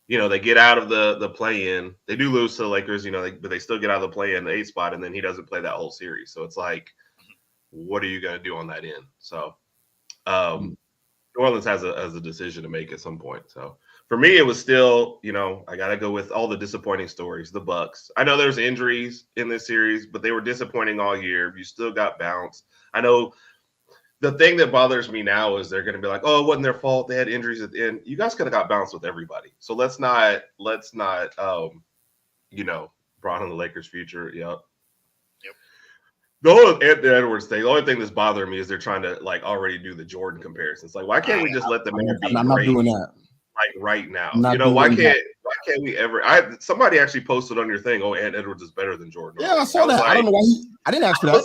they get out of the play-in. They do lose to the Lakers, but they still get out of the play-in, the 8th spot, and then he doesn't play that whole series. So it's like, what are you going to do on that end? So New Orleans has a decision to make at some point. So for me, it was still, I got to go with all the disappointing stories, the Bucks. I know there's injuries in this series, but they were disappointing all year. You still got bounced. I know the thing that bothers me now is they're going to be like, oh, it wasn't their fault. They had injuries at the end. You guys could have got bounced with everybody. So let's not, brought in the Lakers' future. Yep. The whole Anthony Edwards thing, the only thing that's bothering me is they're trying to like already do the Jordan comparisons. Like, why can't we just let the man be I'm not great, doing that. like right now? I'm not You know, why doing that. can't we ever? Somebody actually posted on your thing, oh, Ant Edwards is better than Jordan. Yeah, I saw that. I don't know why I didn't ask for that.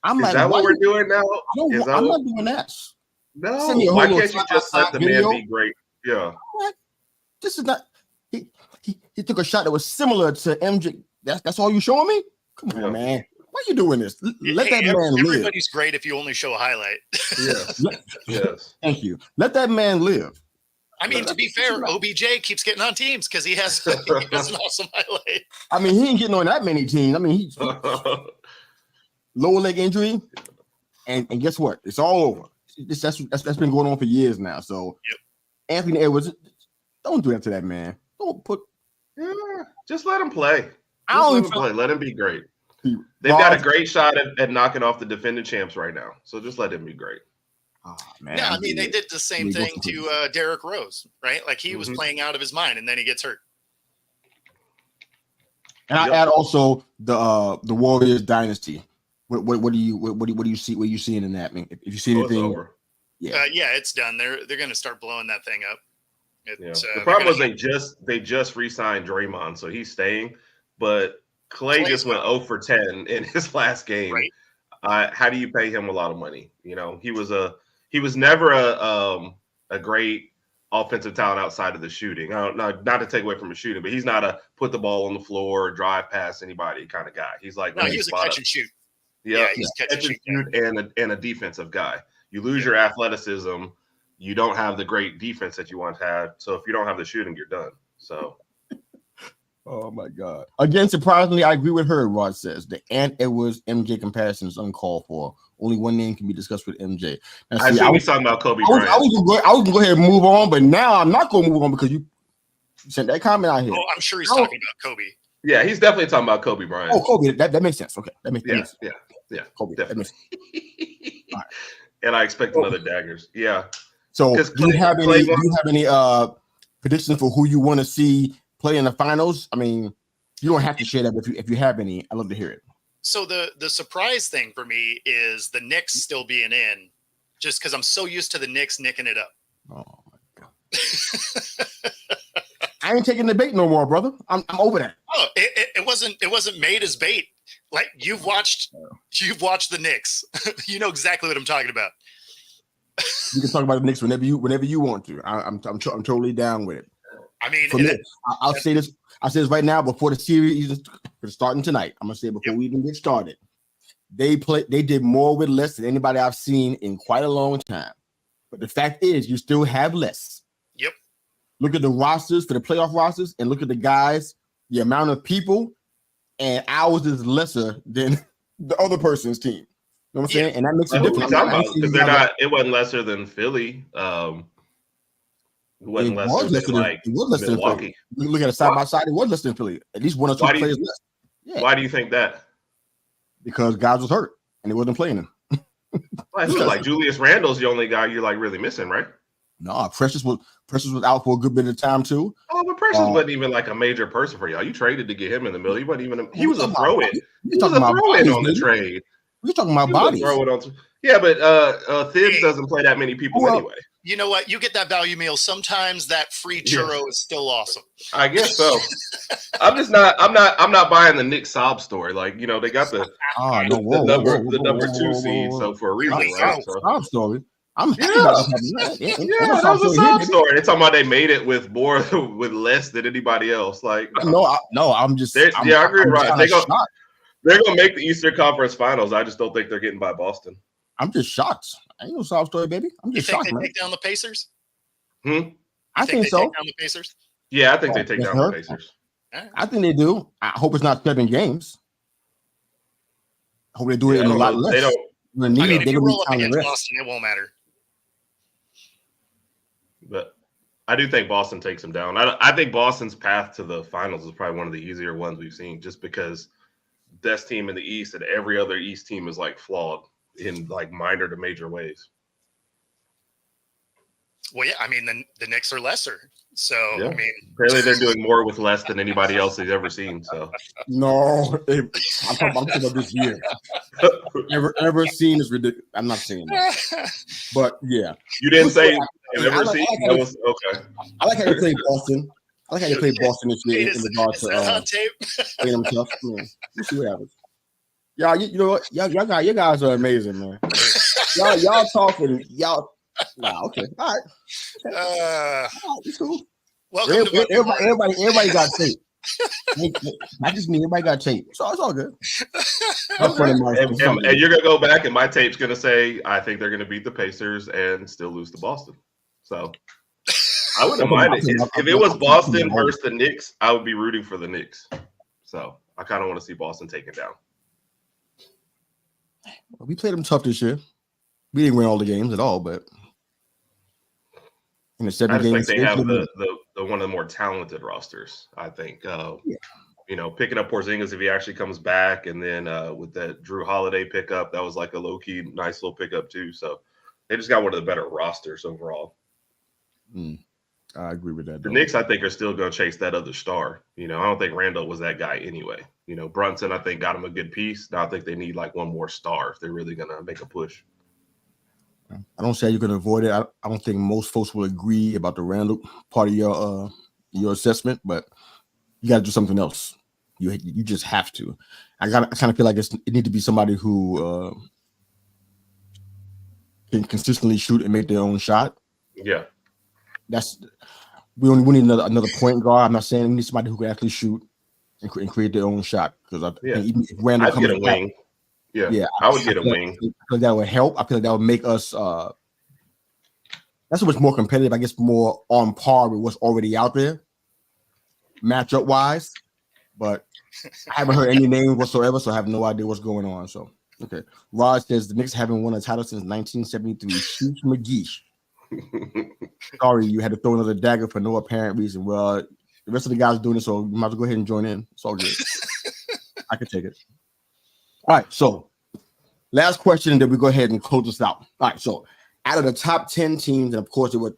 I'm is like, that what we're doing now? I'm not doing that. No, why can't you just let the man be great? Yeah. What? This is not. He took a shot that was similar to MJ. That's all you showing me? Come on, man. Why are you doing this? Let that man live. Everybody's great if you only show a highlight. Yes. Yes. Thank you. Let that man live. I mean, to be fair, OBJ keeps getting on teams because he has an awesome highlight. I mean, he ain't getting on that many teams. I mean, he's lower leg injury, and guess what? It's all over. That's been going on for years now. So, Anthony Edwards, don't do that to that man. Don't put. Yeah, just let him play. Let him be great. They've got a great shot at knocking off the defending champs right now. So just let him be great. Oh, man. Yeah, I mean, they did the same thing to Derrick Rose, right? Like he was playing out of his mind, and then he gets hurt. And I add also the Warriors dynasty. What do you see? What are you seeing in that? I mean, if you see anything, it's done. They're going to start blowing that thing up. The problem was they just re-signed Draymond, so he's staying. But Clay just went 0 for 10 in his last game. Right. How do you pay him a lot of money? You know, he was never a great offensive talent outside of the shooting. Not to take away from the shooting, but he's not a put the ball on the floor, drive past anybody kind of guy. He's like he's a catch and shoot. Yeah, he's catch and shoot and a defensive guy. You lose your athleticism. You don't have the great defense that you once had. So if you don't have the shooting, you're done. So. Oh my God! Again, surprisingly, I agree with her. Rod says the Ant Edwards MJ comparison is uncalled for. Only one name can be discussed with MJ. Now, I was talking about Kobe Bryant. I was gonna go ahead and move on, but now I'm not gonna move on because you sent that comment out here. Oh, I'm sure he's talking about Kobe. Yeah, he's definitely talking about Kobe Bryant. Oh, Kobe. That makes sense. Okay, that makes sense. Yeah. Kobe. That makes sense. Right. And I expect another daggers. Yeah. So, do you have any predictions for who you want to see play in the finals? I mean, you don't have to share that, but if you have any, I'd love to hear it. So the surprise thing for me is the Knicks still being in, just because I'm so used to the Knicks nicking it up. Oh my God! I ain't taking the bait no more, brother. I'm over that. Oh, it wasn't made as bait. Like you've watched the Knicks. You know exactly what I'm talking about. You can talk about the Knicks whenever you want to. I'm totally down with it. I mean, I'll say this. I'll say this right now before the series is starting tonight. I'm gonna say it before we even get started. They did more with less than anybody I've seen in quite a long time. But the fact is, you still have less. Yep. Look at the rosters for the playoff rosters, and look at the guys. The amount of people, and ours is lesser than the other person's team. You know what I'm saying? And that makes a difference. Because they're not. It wasn't lesser than Philly. It wasn't lesser than Milwaukee. Look at it side by side. It was less than Philly. At least one or two players less. Yeah. Why do you think that? Because guys was hurt and they wasn't playing him. Like Julius Randle's the only guy you're like really missing, right? No, Precious was out for a good bit of time too. Oh, but Precious wasn't even like a major person for y'all. You traded to get him in the middle. He wasn't even. He was a throw-in. He was a throw-in on the trade. We're talking about bodies. Yeah, but Thibs doesn't play that many people anyway. You know what? You get that value meal. Sometimes that free churro is still awesome. I guess so. I'm not buying the Nick sob story. Like, you know, they got the number 2 seed, so for a reason, right? Sob story. I'm happy about that. That was a sob story. They're talking about they made it with more with less than anybody else. Like I'm just I agree, right? They're gonna make the Eastern Conference Finals. I just don't think they're getting by Boston. I'm just shocked. I ain't no sob story, baby. I'm just shocked, man. Take down the Pacers? I think so. Take down the Pacers? Yeah, I think they take down the Pacers. I think they do. I hope it's not 7 games. I hope they do it in a lot less. They don't. If you roll up against Boston, it won't matter. But I do think Boston takes them down. I think Boston's path to the finals is probably one of the easier ones we've seen, just because best team in the East and every other East team is like flawed in like minor to major ways. Well, yeah, I mean, the Knicks are lesser. So, Yeah. I mean, Apparently, they're doing more with less than anybody else they've ever seen. So, No, I'm talking about this year. Ever seen is ridiculous. I'm not saying that, but yeah, you didn't say you've I ever like, seen. I That like, was okay. I like how they play Boston. I like how they play Boston this year Wait, in regard is to that on tape? playing them tough. Man, we'll see what happens. Y'all, you know what? You guys are amazing, man. y'all talking, y'all. Nah, okay, all right. It's cool. Welcome to Everybody got tape. Not just me. Everybody got tape, so it's all good. And you're gonna go back, and my tape's gonna say I think they're gonna beat the Pacers and still lose to Boston. So I wouldn't mind it. If it was Boston versus the Knicks, I would be rooting for the Knicks. So I kind of want to see Boston taken down. We played them tough this year. We didn't win all the games at all, but in the 7 games, they have the one of the more talented rosters. I think. You know, picking up Porzingis if he actually comes back, and then with that Drew Holiday pickup, that was like a low key nice little pickup too. So they just got one of the better rosters overall. I agree with that. The Knicks, I think, are still going to chase that other star. You know, I don't think Randall was that guy anyway. You know, Brunson, I think, got him a good piece. Now I think they need like one more star if they're really going to make a push. I don't say you're going to avoid it. I don't think most folks will agree about the Randall part of your assessment, but you got to do something else. You just have to. I kind of feel like it need to be somebody who can consistently shoot and make their own shot. Yeah. We need another point guard. I'm not saying we need somebody who can actually shoot and create their own shot, because I think even if Randall comes get a wing. Yeah, I would get a wing. I feel like that would help. I feel like that would make us that's what's more competitive, I guess, more on par with what's already out there, matchup wise. But I haven't heard any names whatsoever, so I have no idea what's going on. So okay, Rod says the Knicks haven't won a title since 1973. Shoots McGee. Sorry, you had to throw another dagger for no apparent reason. Well, the rest of the guys are doing it, so you might as well go ahead and join in. It's all good. I can take it. All right, so last question, and then we go ahead and close this out. All right, so out of the top 10 teams, and of course it would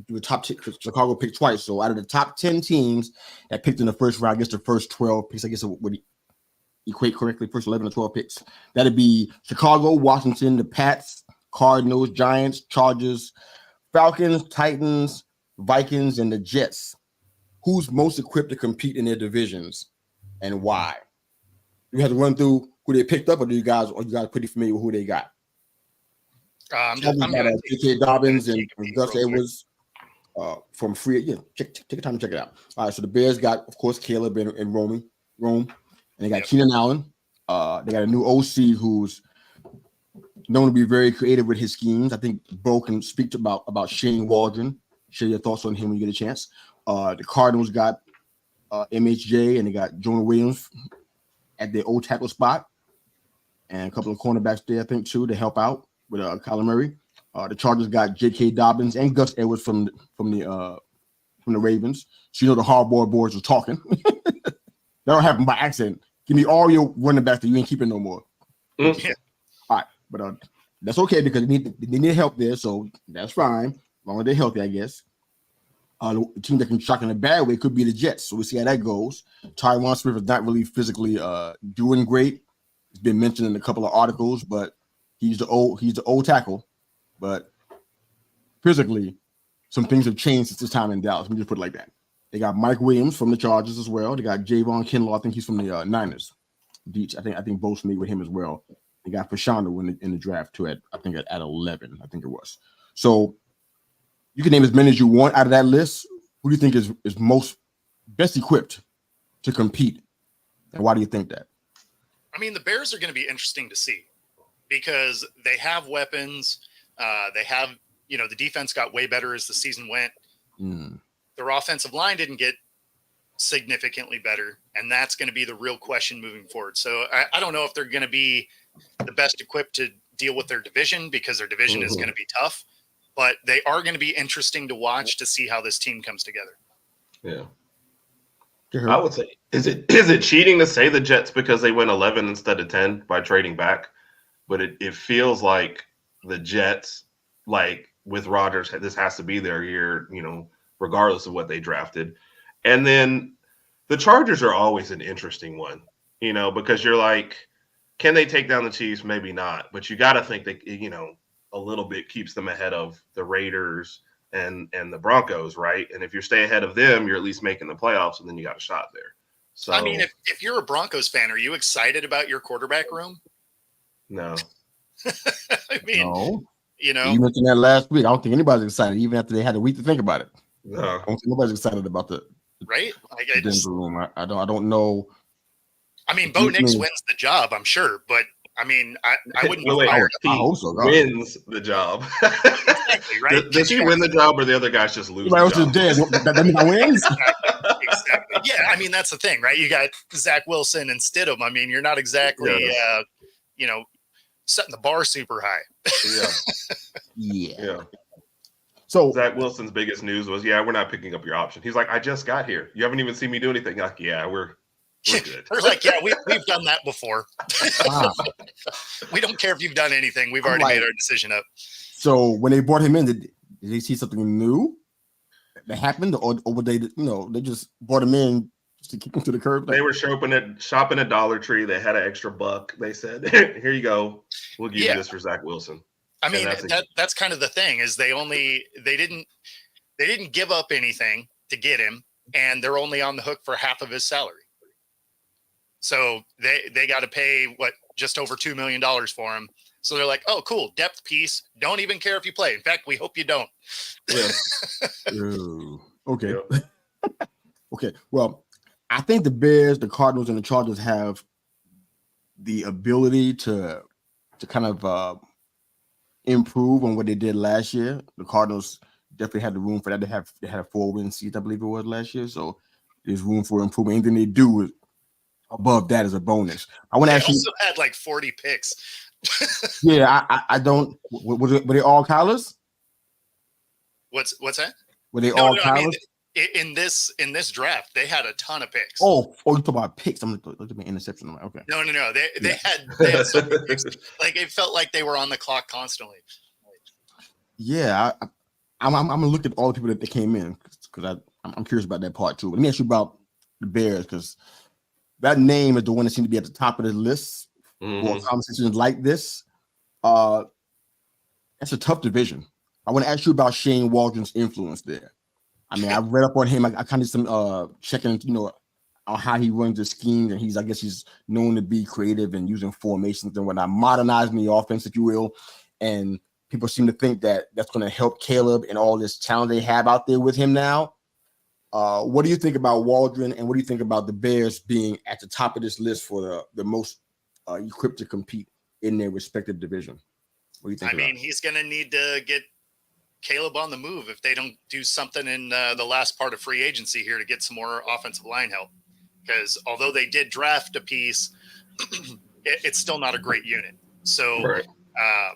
the top 10, Chicago picked twice. So out of the top 10 teams that picked in the first round, I guess the first 12 picks, I guess it would equate correctly, first 11 or 12 picks. That'd be Chicago, Washington, the Pats, Cardinals, Giants, Chargers, Falcons, Titans, Vikings, and the Jets. Who's most equipped to compete in their divisions and why? You have to run through who they picked up, or you guys are pretty familiar with who they got? I'm J.K. Dobbins and Gus Edwards from free. Yeah, take your time to check it out. All right, so the Bears got, of course, Caleb and Rome, and they got Keenan Allen. They got a new OC who's known to be very creative with his schemes. I think Bo can speak about Shane Waldron. Share your thoughts on him when you get a chance. The Cardinals got MHJ, and they got Jonah Williams at their old tackle spot, and a couple of cornerbacks there, I think, too, to help out with Kyler Murray. The Chargers got J.K. Dobbins and Gus Edwards from the Ravens. So you know the hardball boards are talking. That don't happen by accident. Give me all your running backs that you ain't keeping no more. Yeah. All right, but that's okay because they need help there, so that's fine. As long as they're healthy, I guess. The team that can shock in a bad way could be the Jets. So we'll see how that goes. Tyron Smith is not really physically doing great. It's been mentioned in a couple of articles, but he's the old tackle. But physically, some things have changed since his time in Dallas. Let me just put it like that. They got Mike Williams from the Chargers as well. They got Javon Kinlaw. I think he's from the Niners. I think both meet with him as well. They got Fashanu in the draft too. At 11, I think it was. So you can name as many as you want out of that list. Who do you think is most best equipped to compete, and why do you think that? I mean, the Bears are going to be interesting to see because they have weapons. They have, the defense got way better as the season went. Their offensive line didn't get significantly better, and that's going to be the real question moving forward. So I don't know if they're going to be the best equipped to deal with their division because their division is going to be tough, but they are going to be interesting to watch to see how this team comes together. Yeah. I would say, is it cheating to say the Jets because they went 11 instead of 10 by trading back? But it feels like the Jets, like with Rodgers, this has to be their year, regardless of what they drafted. And then the Chargers are always an interesting one, because you're like, can they take down the Chiefs? Maybe not. But you got to think that, a little bit keeps them ahead of the Raiders and the Broncos, right? And if you stay ahead of them, you're at least making the playoffs, and then you got a shot there. So I mean, if you're a Broncos fan, are you excited about your quarterback room? No. I mean, No. You mentioned that last week. I don't think anybody's excited, even after they had a week to think about it. No. I don't think nobody's excited about the right? Like Denver room. I don't know. I mean, Bo Nix wins the job, I'm sure, but I mean, I wouldn't Well, be wait, fired. I hope so. God. Wins the job. Exactly, right? Does he win the job, or the other guys just lose? Everybody else is dead. That means I wins. Exactly. Yeah, I mean that's the thing, right? You got Zach Wilson and Stidham. I mean, you're not exactly, setting the bar super high. Yeah. So Zach Wilson's biggest news was, we're not picking up your option. He's like, I just got here. You haven't even seen me do anything. Like, we're good. They're like, we've done that before. We don't care if you've done anything. We've already made our decision up. So when they brought him in, did they see something new that happened, or would they, they just brought him in just to kick him to the curb? They were shopping at Dollar Tree. They had an extra $1. They said, "Here you go. We'll give you this for Zach Wilson." I mean, that's kind of the thing is they didn't give up anything to get him, and they're only on the hook for half of his salary. So they got to pay just over $2 million for him. So they're like, oh, cool, depth piece. Don't even care if you play. In fact, we hope you don't. Yeah. Okay. Yep. Okay. Well, I think the Bears, the Cardinals, and the Chargers have the ability to kind of improve on what they did last year. The Cardinals definitely had the room for that. They had a 4-win season, I believe it was last year. So there's room for improvement. Anything they do is above that is a bonus. I want to ask you. Also had like 40 picks. I don't. Were they all Kylers? What's that? Were they all Kylers? I mean, in this draft, they had a ton of picks. Oh, you talk about picks. I'm looking at interception. Okay. No. They had so many picks. Like it felt like they were on the clock constantly. Yeah, I'm gonna look at all the people that they came in because I'm curious about that part too. Let me ask you about the Bears because that name is the one that seems to be at the top of the list for conversations like this. That's a tough division. I want to ask you about Shane Waldron's influence there. I mean, I read up on him. I kind of some checking, on how he runs the schemes, and I guess he's known to be creative and using formations and whatnot, modernizing the offense, if you will. And people seem to think that that's going to help Caleb and all this talent they have out there with him now. What do you think about Waldron, and what do you think about the Bears being at the top of this list for the most equipped to compete in their respective division? What do you think? I mean, he's going to need to get Caleb on the move if they don't do something in the last part of free agency here to get some more offensive line help. Because although they did draft a piece, it's still not a great unit. So I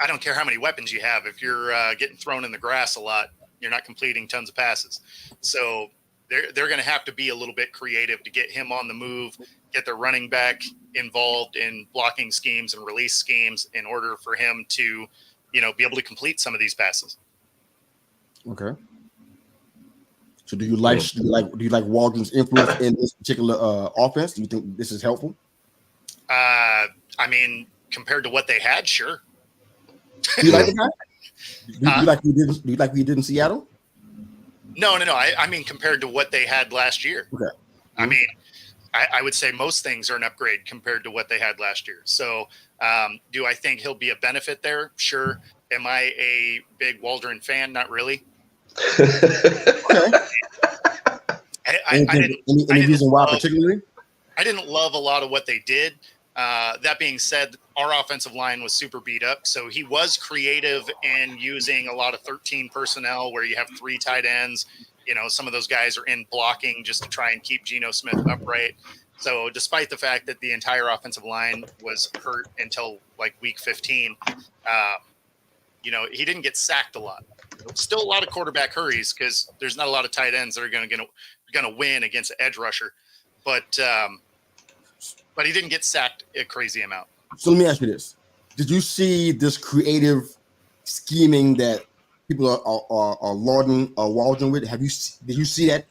don't care how many weapons you have. If you're getting thrown in the grass a lot, you're not completing tons of passes. So they're going to have to be a little bit creative to get him on the move, get their running back involved in blocking schemes and release schemes in order for him to, be able to complete some of these passes. Okay. So do you like Waldron's influence in this particular offense? Do you think this is helpful? I mean, compared to what they had, sure. Do you like the guy? Do you like what he did in Seattle? No. I mean, compared to what they had last year. Okay. I mean, I would say most things are an upgrade compared to what they had last year. So do I think he'll be a benefit there? Sure. Am I a big Waldron fan? Not really. Okay. Any reason why particularly? I didn't love a lot of what they did. That being said, our offensive line was super beat up. So he was creative in using a lot of 13 personnel where you have 3 tight ends. Some of those guys are in blocking just to try and keep Geno Smith upright. So despite the fact that the entire offensive line was hurt until like week 15, he didn't get sacked a lot. Still a lot of quarterback hurries because there's not a lot of tight ends that are going to win against an edge rusher. But he didn't get sacked a crazy amount. So let me ask you this. Did you see this creative scheming that people are lauding with. Did you see that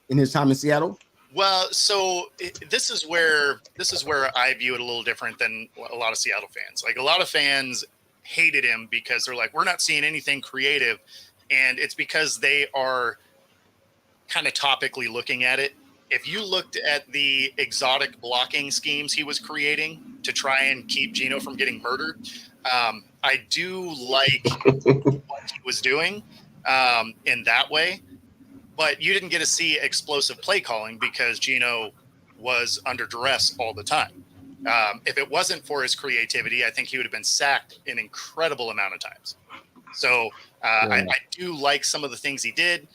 in his time in Seattle? Well, so this is where I view it a little different than a lot of Seattle fans. Like a lot of fans hated him because they're like, we're not seeing anything creative, and it's because they are kind of topically looking at it. If you looked at the exotic blocking schemes he was creating to try and keep Geno from getting murdered, I do like what he was doing in that way. But you didn't get to see explosive play calling because Geno was under duress all the time. If it wasn't for his creativity, I think he would have been sacked an incredible amount of times. So I do like some of the things he did.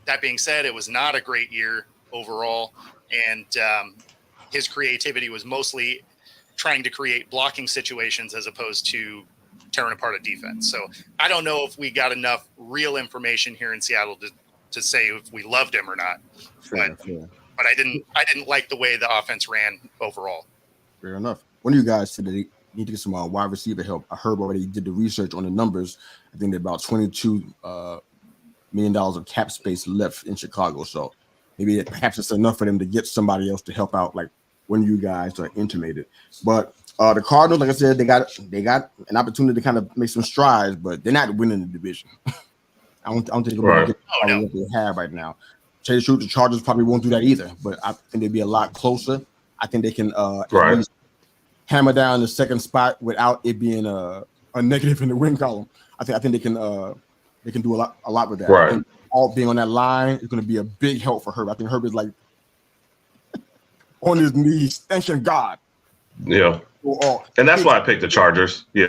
That being said, it was not a great year overall. And his creativity was mostly trying to create blocking situations as opposed to tearing apart a defense. So I don't know if we got enough real information here in Seattle to say if we loved him or not. But I didn't like the way the offense ran overall. Fair enough. One of you guys said that they need to get some wide receiver help. I heard already did the research on the numbers. I think there's about $22 million of cap space left in Chicago. So maybe perhaps it's enough for them to get somebody else to help out, like when you guys are intimated. But the Cardinals, like I said, they got an opportunity to kind of make some strides, but they're not winning the division. I don't think they're going to get what they have right now. Tell you the truth, the Chargers probably won't do that either, but I think they'd be a lot closer. I think they can at least hammer down the second spot without it being a negative in the win column. I think they can do a lot with that. Right. I think all being on that line is going to be a big help for Herb. I think Herb is like on his knees, thanking God. Yeah. And that's why I picked the Chargers. Yeah.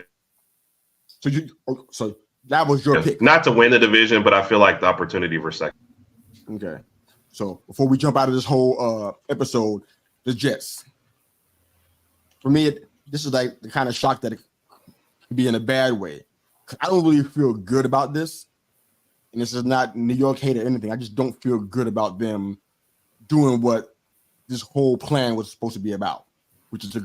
So that was your pick. Not to win the division, but I feel like the opportunity for second. Okay. So before we jump out of this whole episode, the Jets. For me, this is like the kind of shock that it could be in a bad way. I don't really feel good about this. And this is not New York hate or anything. I just don't feel good about them doing what this whole plan was supposed to be about, which is to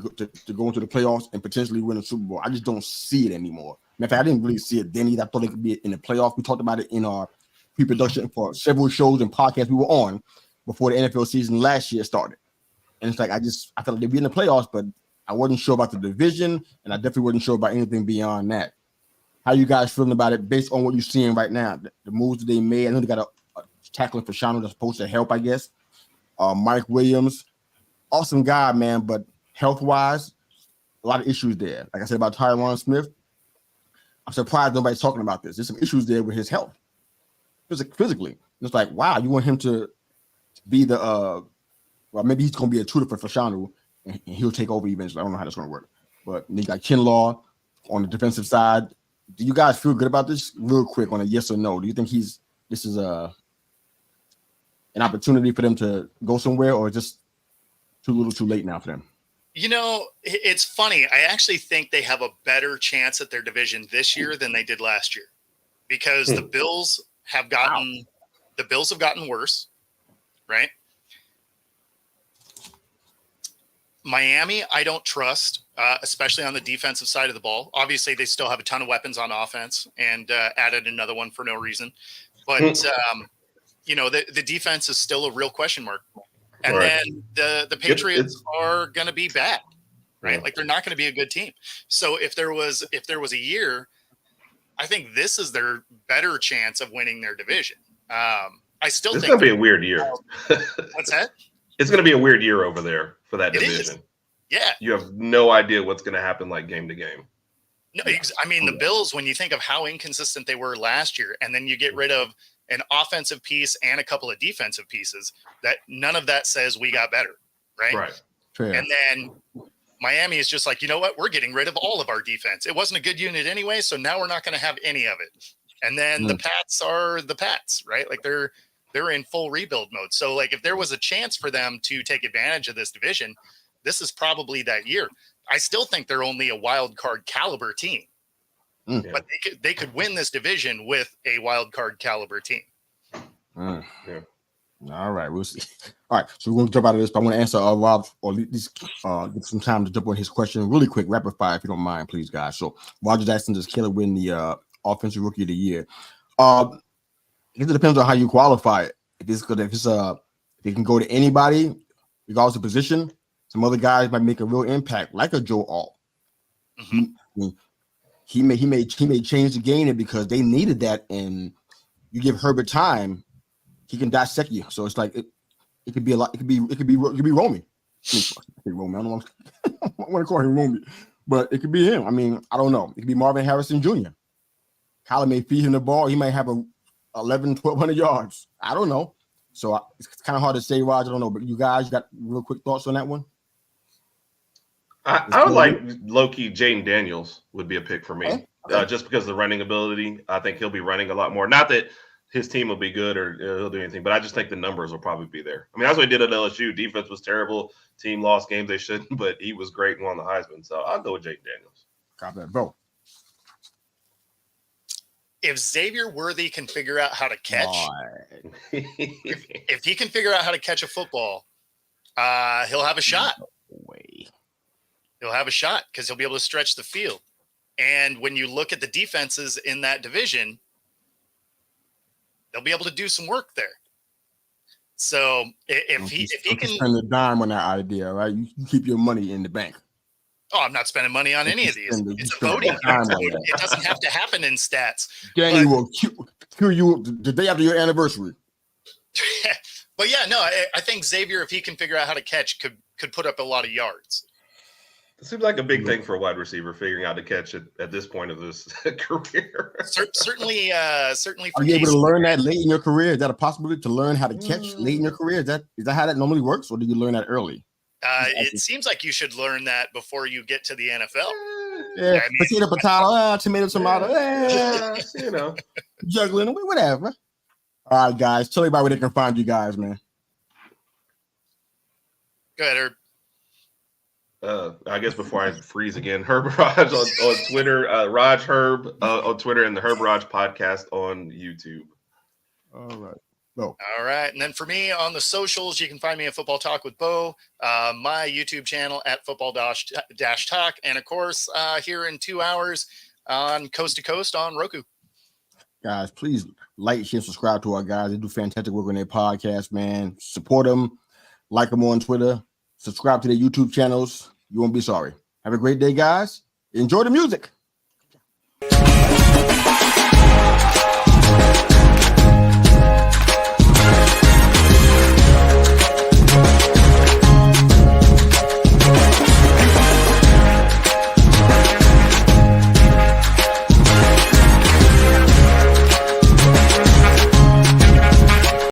go into the playoffs and potentially win a Super Bowl. I just don't see it anymore. Matter of fact, I didn't really see it then either. I thought it could be in the playoffs. We talked about it in our pre-production for several shows and podcasts we were on before the NFL season last year started. And it's like I felt like they'd be in the playoffs, but I wasn't sure about the division, and I definitely wasn't sure about anything beyond that. How you guys feeling about it based on what you're seeing right now? The moves that they made. I know they got a tackling for Fashanu that's supposed to help, I guess. Mike Williams, awesome guy, man, but health-wise, a lot of issues there. Like I said about Tyron Smith, I'm surprised nobody's talking about this. There's some issues there with his health, physically. It's like, wow, you want him to be the well, maybe he's going to be a tutor for Fashanu, and he'll take over eventually. I don't know how that's going to work. But you got Kinlaw on the defensive side. Do you guys feel good about this? Real quick on a yes or no. Do you think this is an opportunity for them to go somewhere, or just too little too late now for them? You know, it's funny. I actually think they have a better chance at their division this year than they did last year, because the Bills have gotten worse, right? Miami, I don't trust, especially on the defensive side of the ball. Obviously, they still have a ton of weapons on offense and added another one for no reason. But, you know, the defense is still a real question mark. And then the Patriots are going to be bad, right? Like, they're not going to be a good team. So if there was a year, I think this is their better chance of winning their division. I still think it's going to be a weird year. What's that? It's going to be a weird year over there for that division. Yeah. You have no idea what's going to happen like game to game. No, I mean, the Bills, when you think of how inconsistent they were last year, and then you get rid of an offensive piece and a couple of defensive pieces, that none of that says we got better, right? Right. Fair. And then Miami is just like, you know what? We're getting rid of all of our defense. It wasn't a good unit anyway, so now we're not going to have any of it. And then the Pats are the Pats, right? Like they're in full rebuild mode. So like if there was a chance for them to take advantage of this division, this is probably that year. I still think they're only a wild card caliber team, but they could win this division with a wild card caliber team. Yeah. All right, we'll see. All right, so we're going to jump out of this, but I want to answer Rob, or at least get some time to jump on his question really quick, rapid fire, if you don't mind, please, guys. So Roger Jackson, does Caleb win the offensive rookie of the year? It depends on how you qualify it. If it can go to anybody, regardless of position, some other guys might make a real impact, like a Joe Alt. Mm-hmm. He may change the game because they needed that, and you give Herbert time, he can dissect you. So it's like it could be a lot. It could be Romy. I don't want to call him Romy, but it could be him. I mean, I don't know. It could be Marvin Harrison Jr. Kyler may feed him the ball. He might have 1,200 yards. I don't know. So it's kind of hard to say, Raj. I don't know. But you guys got real quick thoughts on that one? I would like low-key Jaden Daniels would be a pick for me. Okay. Just because of the running ability. I think he'll be running a lot more. Not that his team will be good or he'll do anything, but I just think the numbers will probably be there. I mean, that's what he did at LSU. Defense was terrible. Team lost games they shouldn't, but he was great and won the Heisman. So I'll go with Jaden Daniels. Got that, bro. If Xavier Worthy can figure out how to catch, if he can figure out how to catch a football, he'll have a shot. He'll have a shot because he'll be able to stretch the field. And when you look at the defenses in that division, they'll be able to do some work there. So if he can spend a dime on that idea, right? You keep your money in the bank. Oh, I'm not spending money on any of these. It's a voting. It doesn't have to happen in stats. Danny will cue you the day after your anniversary. But yeah, no, I think Xavier, if he can figure out how to catch, could put up a lot of yards. It seems like a big thing for a wide receiver, figuring out to catch it at this point of his career. Certainly. Are you able to learn that late in your career? Is that a possibility to learn how to catch late in your career? Is that how that normally works, or do you learn that early? It seems like you should learn that before you get to the NFL. Yeah, I mean, potato, tomato, you know, juggling, whatever. All right, guys, tell everybody where they can find you guys, man. Go ahead, Herb. I guess before I freeze again, Herb Raj on Twitter, Raj Herb on Twitter, and the Herb Raj podcast on YouTube. All right. All right. And then for me on the socials, you can find me at Football Talk with Bo, my YouTube channel at Football Dash Talk. And of course, here in 2 hours on Coast to Coast on Roku. Guys, please like, share, subscribe to our guys. They do fantastic work on their podcast, man. Support them. Like them on Twitter. Subscribe to their YouTube channels. You won't be sorry. Have a great day, guys. Enjoy the music.